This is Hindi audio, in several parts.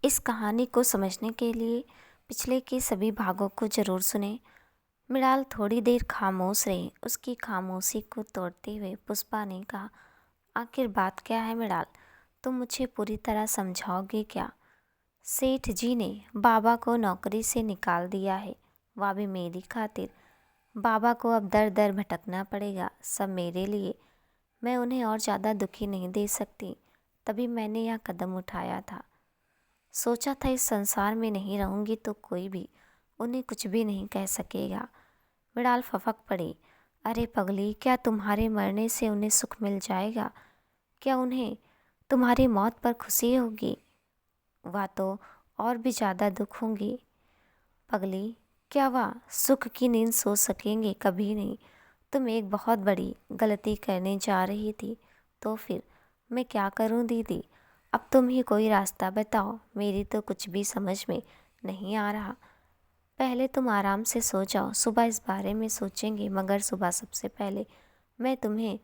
इस कहानी को समझने के लिए पिछले के सभी भागों को जरूर सुने। मृणाल थोड़ी देर खामोश रही। उसकी खामोशी को तोड़ते हुए पुष्पा ने कहा, आखिर बात क्या है मृणाल? तुम मुझे पूरी तरह समझाओगे क्या? सेठ जी ने बाबा को नौकरी से निकाल दिया है, वह भी मेरी खातिर। बाबा को अब दर दर भटकना पड़ेगा, सब मेरे लिए। मैं उन्हें और ज़्यादा दुखी नहीं दे सकती, तभी मैंने यह कदम उठाया था। सोचा था इस संसार में नहीं रहूंगी तो कोई भी उन्हें कुछ भी नहीं कह सकेगा। मृणाल फपक पड़ी। अरे पगली, क्या तुम्हारे मरने से उन्हें सुख मिल जाएगा? क्या उन्हें तुम्हारी मौत पर खुशी होगी? वह तो और भी ज़्यादा दुख होंगी। पगली, क्या वह सुख की नींद सो सकेंगे? कभी नहीं। तुम एक बहुत बड़ी गलती करने जा रही थी। तो फिर मैं क्या करूं दीदी? अब तुम ही कोई रास्ता बताओ, मेरी तो कुछ भी समझ में नहीं आ रहा। पहले तुम आराम से सो जाओ, सुबह इस बारे में सोचेंगे, मगर सुबह सबसे पहले मैं तुम्हें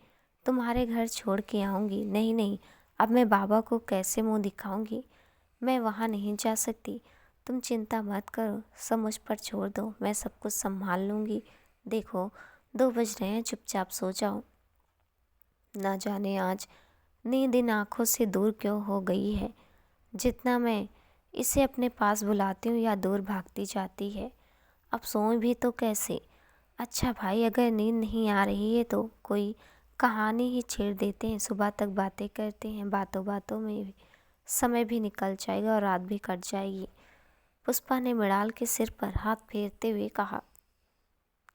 तुम्हारे घर छोड़ के आऊँगी। नहीं नहीं, अब मैं बाबा को कैसे मुंह दिखाऊंगी? मैं वहाँ नहीं जा सकती। तुम चिंता मत करो, सब मुझ पर छोड़ दो, मैं सब कुछ संभाल लूँगी। देखो 2 बज रहे हैं, चुपचाप सो जाओ। ना जाने आज नींद इन आँखों से दूर क्यों हो गई है। जितना मैं इसे अपने पास बुलाती हूँ या दूर भागती जाती है। अब सोऊं भी तो कैसे? अच्छा भाई, अगर नींद नहीं आ रही है तो कोई कहानी ही छेड़ देते हैं, सुबह तक बातें करते हैं। बातों बातों में भी समय भी निकल जाएगा और रात भी कट जाएगी। पुष्पा ने मृणाल के सिर पर हाथ फेरते हुए कहा,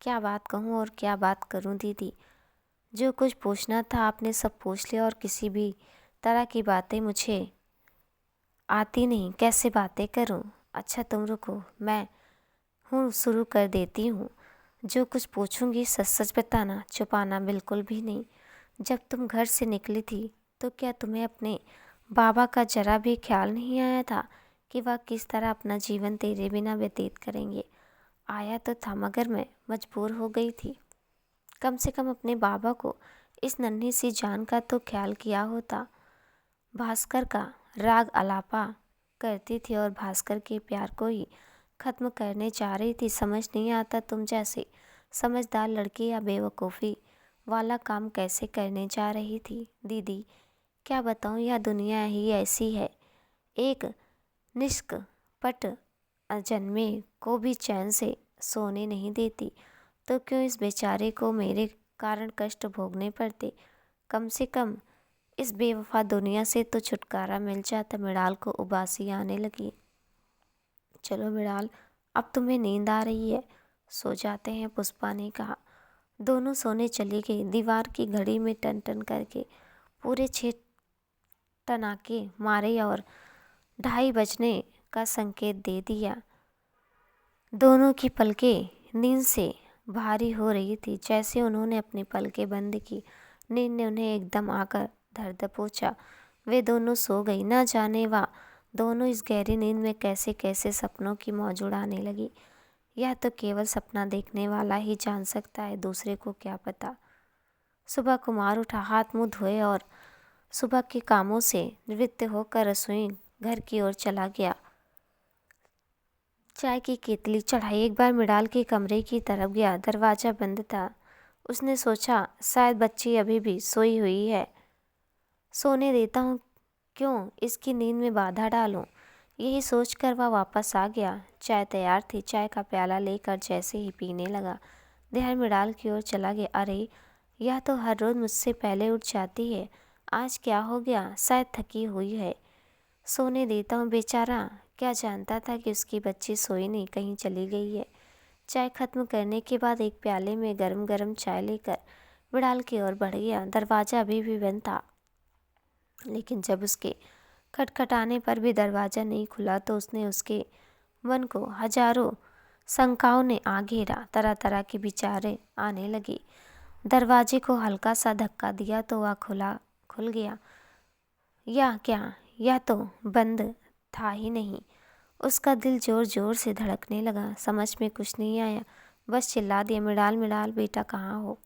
क्या बात कहूँ और क्या बात करूँ दीदी? जो कुछ पूछना था आपने सब पूछ लिया, और किसी भी तरह की बातें मुझे आती नहीं, कैसे बातें करूं? अच्छा तुम रुको, मैं हूँ शुरू कर देती हूँ। जो कुछ पूछूंगी सच सच बताना, छुपाना बिल्कुल भी नहीं। जब तुम घर से निकली थी तो क्या तुम्हें अपने बाबा का जरा भी ख्याल नहीं आया था कि वह किस तरह अपना जीवन तेरे बिना व्यतीत करेंगे? आया तो था, मगर मैं मजबूर हो गई थी। कम से कम अपने बाबा को इस नन्ही सी जान का तो ख्याल किया होता। भास्कर का राग अलापा करती थी और भास्कर के प्यार को ही खत्म करने जा रही थी। समझ नहीं आता तुम जैसे समझदार लड़की या बेवकूफ़ी वाला काम कैसे करने जा रही थी। दीदी क्या बताऊँ, यह दुनिया ही ऐसी है, एक निष्कपट अजन्मे को भी चैन से सोने नहीं देती। तो क्यों इस बेचारे को मेरे कारण कष्ट भोगने पड़ते? कम से कम इस बेवफा दुनिया से तो छुटकारा मिल जाता। मृणाल को उबासी आने लगी। चलो मृणाल, अब तुम्हें नींद आ रही है, सो जाते हैं, पुष्पा ने कहा। दोनों सोने चली गई। दीवार की घड़ी में टन टन करके पूरे 6 टनाके मारे और 2:30 बजने का संकेत दे दिया। दोनों की पलकें नींद से भारी हो रही थी। जैसे उन्होंने अपनी पलकें बंद की, नींद ने उन्हें एकदम आकर धर दबोचा। वे दोनों सो गई। न जाने वह दोनों इस गहरी नींद में कैसे कैसे सपनों की मौज उड़ाने लगी। यह तो केवल सपना देखने वाला ही जान सकता है, दूसरे को क्या पता। सुबह कुमार उठा, हाथ मुंह धोए और सुबह के कामों से निवृत्त होकर रसोई घर की ओर चला गया। चाय की केतली चढ़ाई, एक बार मृणाल के कमरे की तरफ गया। दरवाज़ा बंद था। उसने सोचा शायद बच्ची अभी भी सोई हुई है, सोने देता हूँ, क्यों इसकी नींद में बाधा डालूं। यही सोचकर वह वापस आ गया। चाय तैयार थी। चाय का प्याला लेकर जैसे ही पीने लगा, ध्यान मृणाल की ओर चला गया। अरे यह तो हर रोज़ मुझसे पहले उठ जाती है, आज क्या हो गया? शायद थकी हुई है, सोने देता हूँ। बेचारा क्या जानता था कि उसकी बच्ची सोई नहीं, कहीं चली गई है। चाय खत्म करने के बाद एक प्याले में गरम गरम चाय लेकर मृणाल की ओर बढ़ गया। दरवाज़ा अभी भी बंद था, लेकिन जब उसके खटखटाने पर भी दरवाज़ा नहीं खुला तो उसके मन को हजारों शंकाओं ने आ घेरा। तरह तरह के विचारें आने लगी। दरवाजे को हल्का सा धक्का दिया तो वह खुल गया। या क्या, यह तो बंद था ही नहीं। उसका दिल जोर जोर से धड़कने लगा। समझ में कुछ नहीं आया, बस चिल्ला दिया, मृणाल मृणाल बेटा कहाँ हो?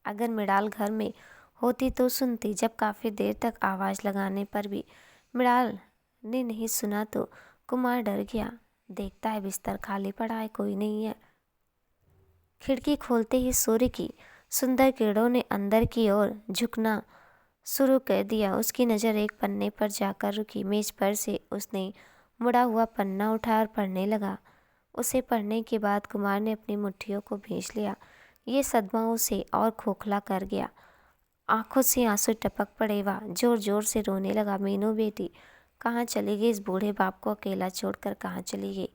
अगर मृणाल घर में होती तो सुनती। जब काफ़ी देर तक आवाज़ लगाने पर भी मृणाल ने नहीं सुना तो कुमार डर गया। देखता है बिस्तर खाली पड़ा है, कोई नहीं है। खिड़की खोलते ही सूर्य की सुंदर किरणों ने अंदर की ओर झुकना शुरू कर दिया। उसकी नज़र एक पन्ने पर जाकर रुकी। मेज पर से उसने मुड़ा हुआ पन्ना उठा और पढ़ने लगा। उसे पढ़ने के बाद कुमार ने अपनी मुट्ठियों को भींच लिया। ये सदमा उसे और खोखला कर गया। आंखों से आंसू टपक पड़े। वह जोर जोर से रोने लगा। मीनू बेटी, कहाँ चली गई? इस बूढ़े बाप को अकेला छोड़कर कहाँ चली गई?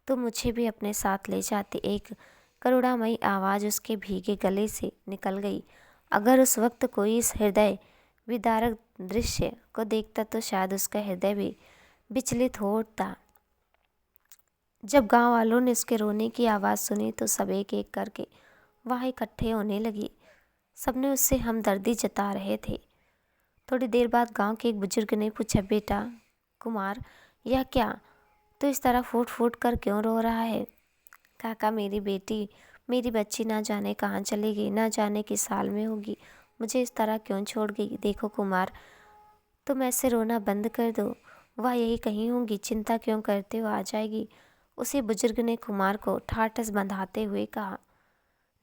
तुम मुझे भी अपने साथ ले जाते। एक करुणामयी आवाज़ उसके भीगे गले से निकल गई। अगर उस वक्त कोई इस हृदय विदारक दृश्य को देखता तो शायद उसका हृदय भी विचलित हो उठता। जब गांव वालों ने उसके रोने की आवाज़ सुनी तो सब एक एक करके वहाँ इकट्ठे होने लगी। सबने उससे हमदर्दी जता रहे थे। थोड़ी देर बाद गांव के एक बुजुर्ग ने पूछा, बेटा कुमार, यह क्या? तो इस तरह फूट फूट कर क्यों रो रहा है? काका, मेरी बेटी, मेरी बच्ची ना जाने कहाँ चली गई, ना जाने किस साल में होगी, मुझे इस तरह क्यों छोड़ गई। देखो कुमार, तुम ऐसे रोना बंद कर दो। वह यही कहीं होंगी, चिंता क्यों करते हो, आ जाएगी। उसी बुजुर्ग ने कुमार को ठाठस बंधाते हुए कहा,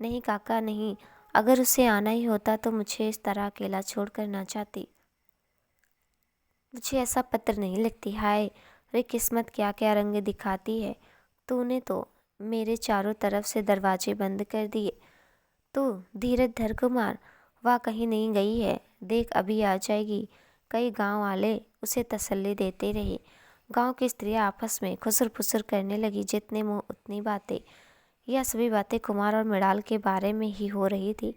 नहीं काका नहीं, अगर उसे आना ही होता तो मुझे इस तरह अकेला छोड़कर ना चाहती। मुझे ऐसा पत्र नहीं लिखती। हाय रे किस्मत, क्या क्या रंग दिखाती है। तूने तो मेरे चारों तरफ से दरवाजे बंद कर दिए। तू धीरज धर कुमार, वह कहीं नहीं गई है, देख अभी आ जाएगी। कई गांव वाले उसे तसल्ली देते रहे। गांव की स्त्रियां आपस में खुसर फुसर करने लगी। जितने मुंह उतनी बातें। यह सभी बातें कुमार और मृणाल के बारे में ही हो रही थी।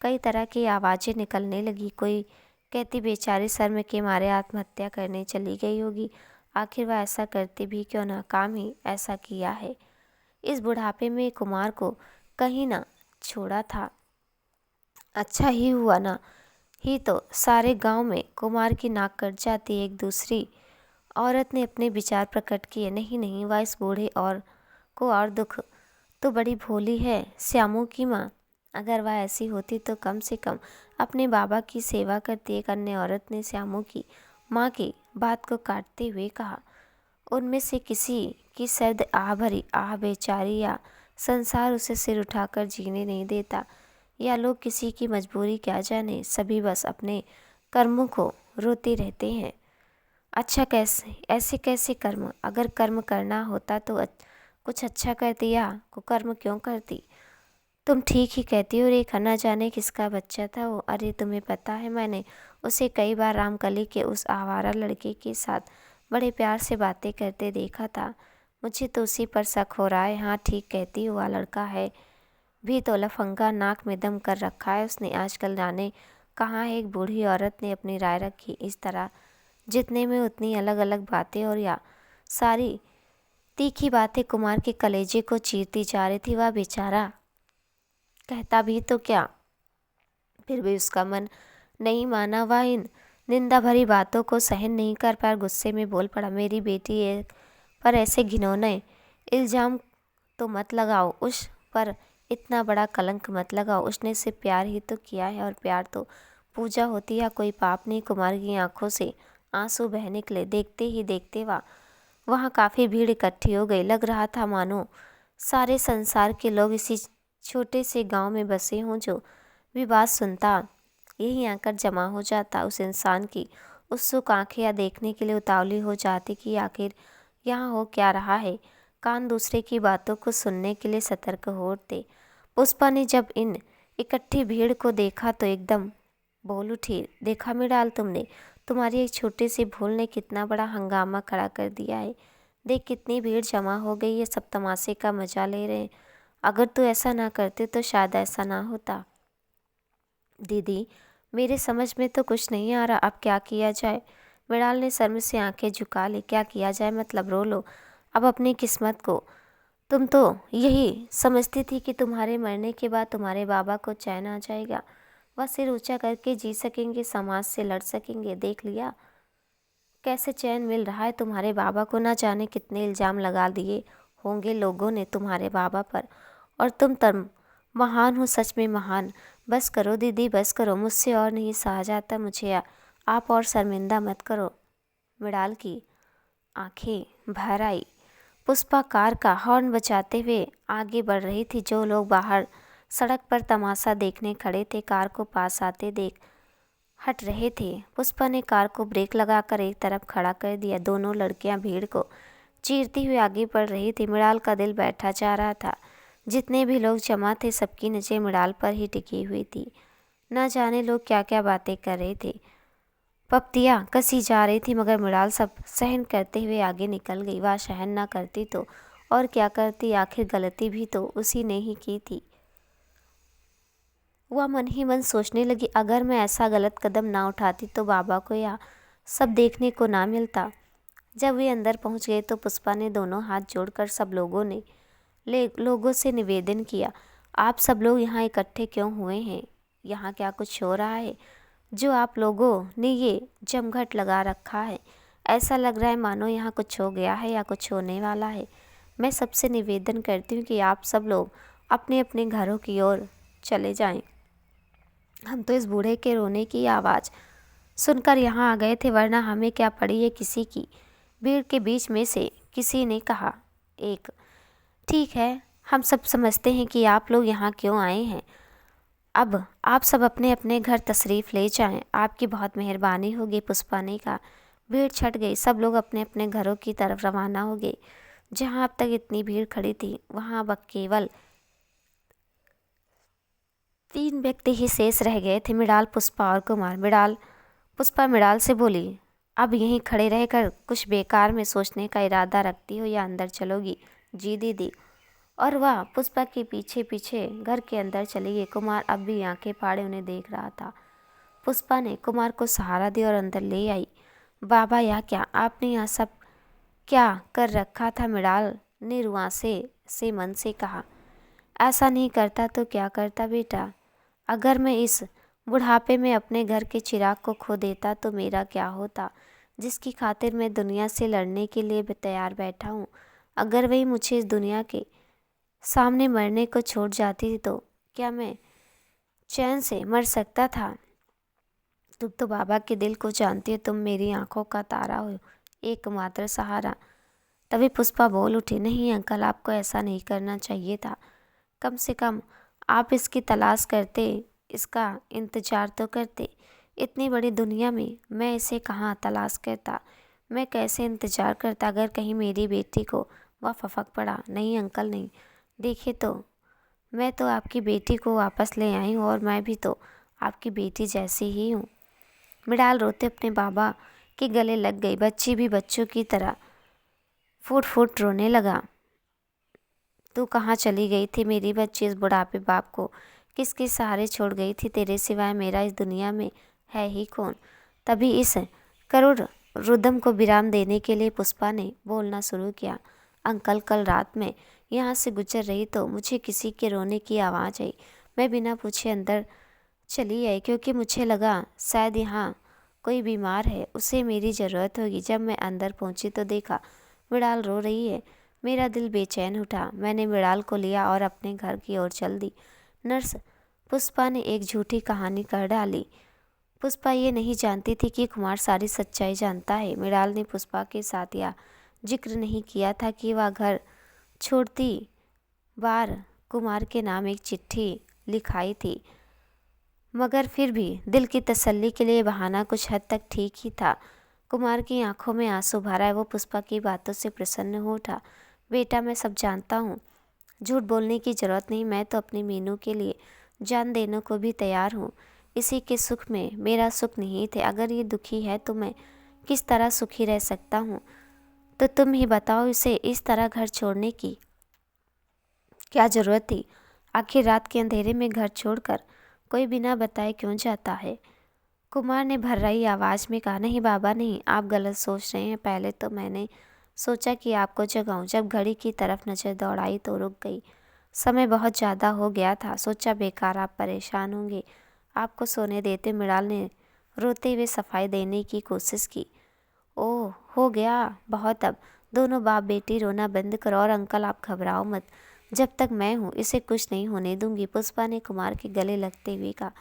कई तरह की आवाज़ें निकलने लगी। कोई कहती बेचारी शर्म के मारे आत्महत्या करने चली गई होगी। आखिर वह ऐसा करती भी क्यों ना, काम ही ऐसा किया है। इस बुढ़ापे में कुमार को कहीं ना छोड़ा था। अच्छा ही हुआ ना, ही तो सारे गांव में कुमार की नाक कट जाती। एक दूसरी औरत ने अपने विचार प्रकट किए। नहीं नहीं, वह इस बूढ़े और को और दुख तो बड़ी भोली है। श्यामू की माँ, अगर वह ऐसी होती तो कम से कम अपने बाबा की सेवा करती। एक अन्य औरत ने श्यामू की माँ की बात को काटते हुए कहा, उनमें से किसी की सर्द आह भरी आह बेचारी, या संसार उसे सिर उठाकर जीने नहीं देता, या लोग किसी की मजबूरी क्या जाने, सभी बस अपने कर्मों को रोते रहते हैं। अच्छा कैसे, ऐसे कैसे कर्म? अगर कर्म करना होता तो कुछ अच्छा करती या कुकर्म क्यों करती? तुम ठीक ही कहती हो रेखा, न जाने किसका बच्चा था वो। अरे तुम्हें पता है, मैंने उसे कई बार रामकली के उस आवारा लड़के के साथ बड़े प्यार से बातें करते देखा था। मुझे तो उसी पर शक हो रहा है। हाँ ठीक कहती हुआ लड़का है भी तो लफंगा, नाक में दम कर रखा है उसने। आजकल जाने कहाँ है। एक बूढ़ी औरत ने अपनी राय रखी। इस तरह जितने में उतनी अलग अलग बातें और या सारी तीखी बातें कुमार के कलेजे को चीरती जा रही थी। वह बेचारा कहता भी तो क्या, फिर भी उसका मन नहीं माना। वह इन निंदा भरी बातों को सहन नहीं कर पाया। गुस्से में बोल पड़ा, मेरी बेटी पर ऐसे घिनौने इल्ज़ाम तो मत लगाओ। उस पर इतना बड़ा कलंक मत लगाओ। उसने सिर्फ प्यार ही तो किया है, और प्यार तो पूजा होती है, कोई पाप नहीं। कुमार की आंखों से आंसू बह निकले। देखते ही देखते वहाँ काफ़ी भीड़ इकट्ठी हो गई। लग रहा था मानो सारे संसार के लोग इसी छोटे से गांव में बसे हों। जो भी बात सुनता यहीं आकर जमा हो जाता। उस इंसान की उत्सुक आंखें या देखने के लिए उतावली हो जाती कि आखिर यहाँ हो क्या रहा है। कान दूसरे की बातों को सुनने के लिए सतर्क हो उठते। पुष्पा ने जब इन इकट्ठी भीड़ को देखा तो एकदम बोल उठी, देखा मृणाल तुमने, तुम्हारी एक छोटी सी भूल ने कितना बड़ा हंगामा खड़ा कर दिया है। देख कितनी भीड़ जमा हो गई है, सब तमाशे का मजा ले रहे हैं। अगर तू ऐसा ना करते तो शायद ऐसा ना होता। दीदी, मेरे समझ में तो कुछ नहीं आ रहा, अब क्या किया जाए? मृणाल ने शर्म से आंखें झुका ली। क्या किया जाए मतलब? रो लो अब अपनी किस्मत को। तुम तो यही समझती थी कि तुम्हारे मरने के बाद तुम्हारे बाबा को चैन आ जाएगा, वह सिर ऊंचा करके जी सकेंगे, समाज से लड़ सकेंगे। देख लिया कैसे चैन मिल रहा है तुम्हारे बाबा को। ना जाने कितने इल्ज़ाम लगा दिए होंगे लोगों ने तुम्हारे बाबा पर, और तुम महान हो, सच में महान। बस करो दीदी, बस करो, मुझसे और नहीं सहा जाता। मुझे आप और शर्मिंदा मत करो। मृणाल की आंखें भर आई। पुष्पा कार का हॉर्न बजाते हुए आगे बढ़ रही थी। जो लोग बाहर सड़क पर तमाशा देखने खड़े थे कार को पास आते देख हट रहे थे। पुष्पा ने कार को ब्रेक लगाकर एक तरफ खड़ा कर दिया। दोनों लड़कियां भीड़ को चीरती हुई आगे बढ़ रही थी। मृणाल का दिल बैठा जा रहा था। जितने भी लोग जमा थे सबकी नजर मृणाल पर ही टिकी हुई थी। न जाने लोग क्या क्या बातें कर रहे थे। पपतियाँ कसी जा रही थी मगर मृणाल सब सहन करते हुए आगे निकल गई। वह सहन ना करती तो और क्या करती, आखिर गलती भी तो उसी ने ही की थी। वह मन ही मन सोचने लगी, अगर मैं ऐसा गलत कदम ना उठाती तो बाबा को यह सब देखने को ना मिलता। जब वे अंदर पहुंच गए तो पुष्पा ने दोनों हाथ जोड़कर सब लोगों से निवेदन किया, आप सब लोग यहाँ इकट्ठे क्यों हुए हैं? यहाँ क्या कुछ हो रहा है जो आप लोगों ने ये जमघट लगा रखा है? ऐसा लग रहा है मानो यहाँ कुछ हो गया है या कुछ होने वाला है। मैं सबसे निवेदन करती हूँ कि आप सब लोग अपने अपने घरों की ओर चले जाएं। हम तो इस बूढ़े के रोने की आवाज़ सुनकर यहाँ आ गए थे, वरना हमें क्या पड़ी है किसी की। भीड़ के बीच में से किसी ने कहा। एक, ठीक है, हम सब समझते हैं कि आप लोग यहाँ क्यों आए हैं। अब आप सब अपने अपने घर तशरीफ़ ले जाएं, आपकी बहुत मेहरबानी होगी। पुष्पा ने कहा। भीड़ छट गई। सब लोग अपने अपने घरों की तरफ रवाना हो गए। जहाँ अब तक इतनी भीड़ खड़ी थी वहाँ अब केवल 3 व्यक्ति ही शेष रह गए थे, मृणाल, पुष्पा और कुमार। पुष्पा मृणाल से बोली, अब यहीं खड़े रहकर कुछ बेकार में सोचने का इरादा रखती हो या अंदर चलोगी? जी दीदी। और वह पुष्पा के पीछे पीछे घर के अंदर चली गई। कुमार अब भी आंखें फाड़े उन्हें देख रहा था। पुष्पा ने कुमार को सहारा दिया और अंदर ले आई। बाबा, यह क्या, आपने यहाँ सब क्या कर रखा था? मृणाल ने रुआंसे से मन से कहा। ऐसा नहीं करता तो क्या करता बेटा? अगर मैं इस बुढ़ापे में अपने घर के चिराग को खो देता तो मेरा क्या होता, जिसकी खातिर मैं दुनिया से लड़ने के लिए तैयार बैठा हूँ। अगर वही मुझे इस दुनिया के सामने मरने को छोड़ जाती तो क्या मैं चैन से मर सकता था? तुम तो बाबा के दिल को जानती हो, तुम मेरी आंखों का तारा हो, एकमात्र सहारा। तभी पुष्पा बोल उठी, नहीं अंकल, आपको ऐसा नहीं करना चाहिए था। कम से कम आप इसकी तलाश करते, इसका इंतजार तो करते। इतनी बड़ी दुनिया में मैं इसे कहाँ तलाश करता, मैं कैसे इंतजार करता अगर कहीं मेरी बेटी को वह फपक पड़ा। नहीं अंकल नहीं, देखिए तो मैं तो आपकी बेटी को वापस ले आई हूँ और मैं भी तो आपकी बेटी जैसी ही हूँ। मृणाल रोते अपने बाबा के गले लग गई। बच्ची भी बच्चों की तरह फूट फूट रोने लगा। तू कहाँ चली गई थी मेरी बच्ची? इस बुढ़ापे बाप को किसके सहारे छोड़ गई थी? तेरे सिवाय मेरा इस दुनिया में है ही कौन? तभी इस करुण रुदम को विराम देने के लिए पुष्पा ने बोलना शुरू किया। अंकल, कल रात में यहाँ से गुजर रही तो मुझे किसी के रोने की आवाज़ आई। मैं बिना पूछे अंदर चली आई क्योंकि मुझे लगा शायद यहाँ कोई बीमार है, उसे मेरी ज़रूरत होगी। जब मैं अंदर पहुँची तो देखा मृणाल रो रही है। मेरा दिल बेचैन उठा। मैंने मृणाल को लिया और अपने घर की ओर चल दी। नर्स पुष्पा ने एक झूठी कहानी कर डाली। पुष्पा ये नहीं जानती थी कि कुमार सारी सच्चाई जानता है। मृणाल ने पुष्पा के साथ यह जिक्र नहीं किया था कि वह घर छोड़ती बार कुमार के नाम एक चिट्ठी लिखाई थी, मगर फिर भी दिल की तसल्ली के लिए बहाना कुछ हद तक ठीक ही था। कुमार की आंखों में आंसू भर आए। वो पुष्पा की बातों से प्रसन्न हो उठा। बेटा, मैं सब जानता हूँ, झूठ बोलने की ज़रूरत नहीं। मैं तो अपनी मीनू के लिए जान देने को भी तैयार हूँ। इसी के सुख में मेरा सुख नहीं थे। अगर ये दुखी है तो मैं किस तरह सुखी रह सकता हूँ? तो तुम ही बताओ, इसे इस तरह घर छोड़ने की क्या ज़रूरत थी? आखिर रात के अंधेरे में घर छोड़कर कोई बिना बताए क्यों जाता है? कुमार ने भर्राई आवाज़ में कहा। नहीं बाबा नहीं, आप गलत सोच रहे हैं। पहले तो मैंने सोचा कि आपको जगाऊं। जब घड़ी की तरफ नज़र दौड़ाई तो रुक गई। समय बहुत ज़्यादा हो गया था। सोचा बेकार आप परेशान होंगे, आपको सोने देते। मृणाल ने रोते हुए सफाई देने की कोशिश की। ओह, हो गया बहुत। अब दोनों बाप बेटी रोना बंद करो और अंकल आप घबराओ मत, जब तक मैं हूँ इसे कुछ नहीं होने दूंगी। पुष्पा ने कुमार के गले लगते हुए कहा।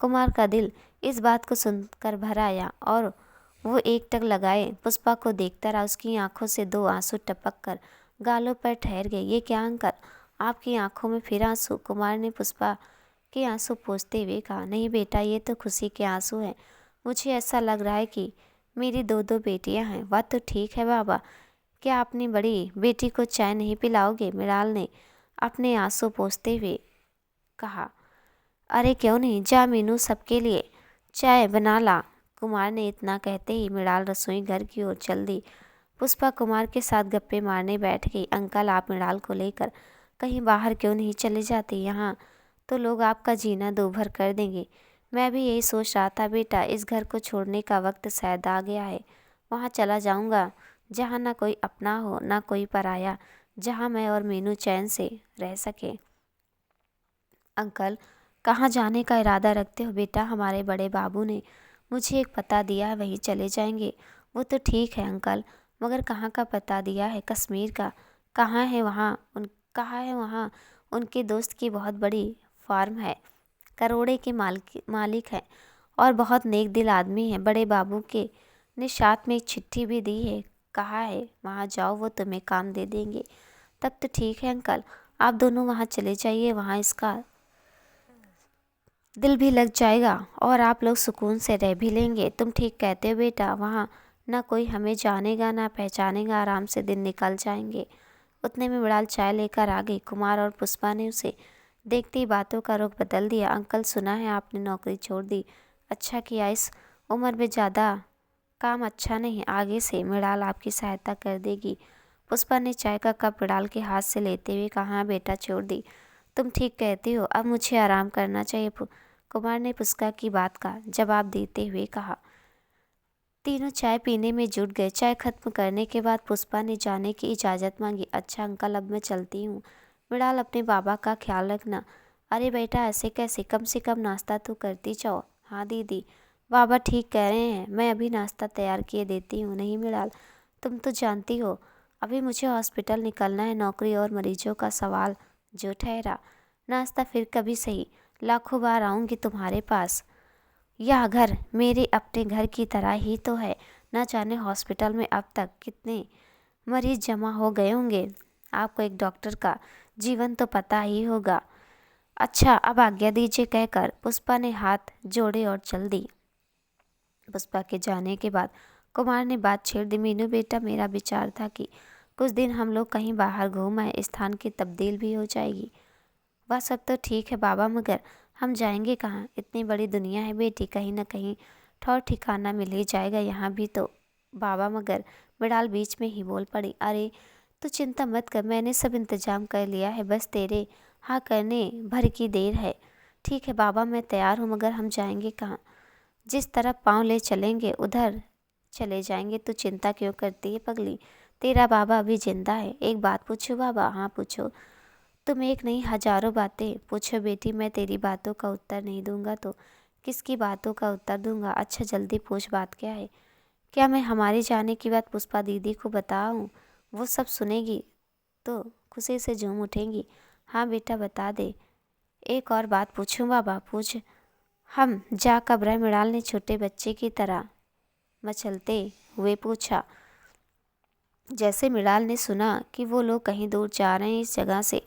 कुमार का दिल इस बात को सुनकर भर आया और वो एक टक लगाए पुष्पा को देखता रहा। उसकी आंखों से 2 आंसू टपक कर गालों पर ठहर गए। ये क्या अंकल, आपकी आंखों में फिर आंसू? कुमार ने पुष्पा के आंसू पोंछते हुए कहा। नहीं बेटा, ये तो खुशी के आंसू हैं। मुझे ऐसा लग रहा है कि मेरी 2 बेटियां हैं। बात तो ठीक है बाबा, क्या अपनी बड़ी बेटी को चाय नहीं पिलाओगे? मृणाल ने अपने आंसू पोंछते हुए कहा। अरे क्यों नहीं, जा मीनू, सबके लिए चाय बना ला। कुमार ने इतना कहते ही मृणाल रसोई घर की ओर चल दी। पुष्पा कुमार के साथ गप्पे मारने बैठ गई। अंकल, आप मृणाल को लेकर कहीं बाहर क्यों नहीं चले जाते? यहाँ तो लोग आपका जीना दूभर कर देंगे। मैं भी यही सोच रहा था बेटा, इस घर को छोड़ने का वक्त शायद आ गया है। वहाँ चला जाऊँगा जहाँ ना कोई अपना हो ना कोई पराया, जहाँ मैं और मीनू चैन से रह सके। अंकल, कहाँ जाने का इरादा रखते हो बेटा? हमारे बड़े बाबू ने मुझे एक पता दिया है, वहीं चले जाएंगे। वो तो ठीक है अंकल, मगर कहाँ का पता दिया है? कश्मीर का। कहाँ है वहाँ उनके दोस्त की बहुत बड़ी फार्म है, करोड़े के मालिक हैं और बहुत नेक दिल आदमी हैं। बड़े बाबू के ने साथ में एक चिट्ठी भी दी है, कहा है वहाँ जाओ, वो तुम्हें काम दे देंगे। तब तो ठीक है अंकल, आप दोनों वहाँ चले जाइए। वहाँ इसका दिल भी लग जाएगा और आप लोग सुकून से रह भी लेंगे। तुम ठीक कहते हो बेटा, वहाँ ना कोई हमें जानेगा ना पहचानेगा, आराम से दिन निकल जाएंगे। उतने में मृणाल चाय लेकर आ गई। कुमार और पुष्पा ने उसे देखते ही बातों का रुख बदल दिया। अंकल, सुना है आपने नौकरी छोड़ दी? अच्छा किया, इस उम्र में ज़्यादा काम अच्छा नहीं। आगे से मृणाल आपकी सहायता कर देगी। पुष्पा ने चाय का कप मृणाल के हाथ से लेते हुए कहा। हाँ बेटा, छोड़ दी। तुम ठीक कहती हो, अब मुझे आराम करना चाहिए। कुमार ने पुष्पा की बात का जवाब देते हुए कहा। तीनों चाय पीने में जुट गए। चाय खत्म करने के बाद पुष्पा ने जाने की इजाज़त मांगी। अच्छा अंकल, अब मैं चलती हूँ। मृणाल, अपने बाबा का ख्याल रखना। अरे बेटा, ऐसे कैसे, कम से कम नाश्ता तो करती जाओ। हाँ दीदी, बाबा ठीक कह रहे हैं, मैं अभी नाश्ता तैयार किए देती हूँ। नहीं मृणाल, तुम तो जानती हो अभी मुझे हॉस्पिटल निकलना है। नौकरी और मरीजों का सवाल जो ठहरा। नाश्ता फिर कभी सही, लाखों बार आऊँगी तुम्हारे पास। यह घर मेरे अपने घर की तरह ही तो है। न जाने हॉस्पिटल में अब तक कितने मरीज जमा हो गए होंगे। आपको एक डॉक्टर का जीवन तो पता ही होगा। अच्छा, अब आज्ञा दीजिए, कहकर पुष्पा ने हाथ जोड़े और चल दी। पुष्पा के जाने के बाद कुमार ने बात छेड़ दी। मीनू बेटा, मेरा विचार था कि कुछ दिन हम लोग कहीं बाहर घूम आए, स्थान की तब्दील भी हो जाएगी। वह सब तो ठीक है बाबा, मगर हम जाएंगे कहाँ? इतनी बड़ी दुनिया है बेटी, कहीं ना कहीं ठौर ठिकाना मिल ही जाएगा। यहाँ भी तो बाबा, मगर मृणाल बीच में ही बोल पड़ी। अरे तो चिंता मत कर, मैंने सब इंतजाम कर लिया है, बस तेरे हाँ करने भर की देर है। ठीक है बाबा, मैं तैयार हूँ, मगर हम जाएंगे कहाँ? जिस तरफ पाँव ले चलेंगे उधर चले जाएंगे। तो चिंता क्यों करती है पगली? तेरा बाबा अभी जिंदा है। एक बात पूछो बाबा? हाँ पूछो। तुम एक नहीं हजारों बातें पूछो बेटी, मैं तेरी बातों का उत्तर नहीं दूंगा तो किसकी बातों का उत्तर दूंगा? अच्छा जल्दी पूछ, बात क्या है? क्या मैं हमारे जाने की बात पुष्पा दीदी को बताऊं? वो सब सुनेगी तो खुशी से झूम उठेंगी। हाँ बेटा बता दे। एक और बात पूछूं बाबा? पूछ। हम जा कब रहे? मृणाल ने छोटे बच्चे की तरह मचलते हुए पूछा। जैसे मृणाल ने सुना कि वो लोग कहीं दूर जा रहे हैं, इस जगह से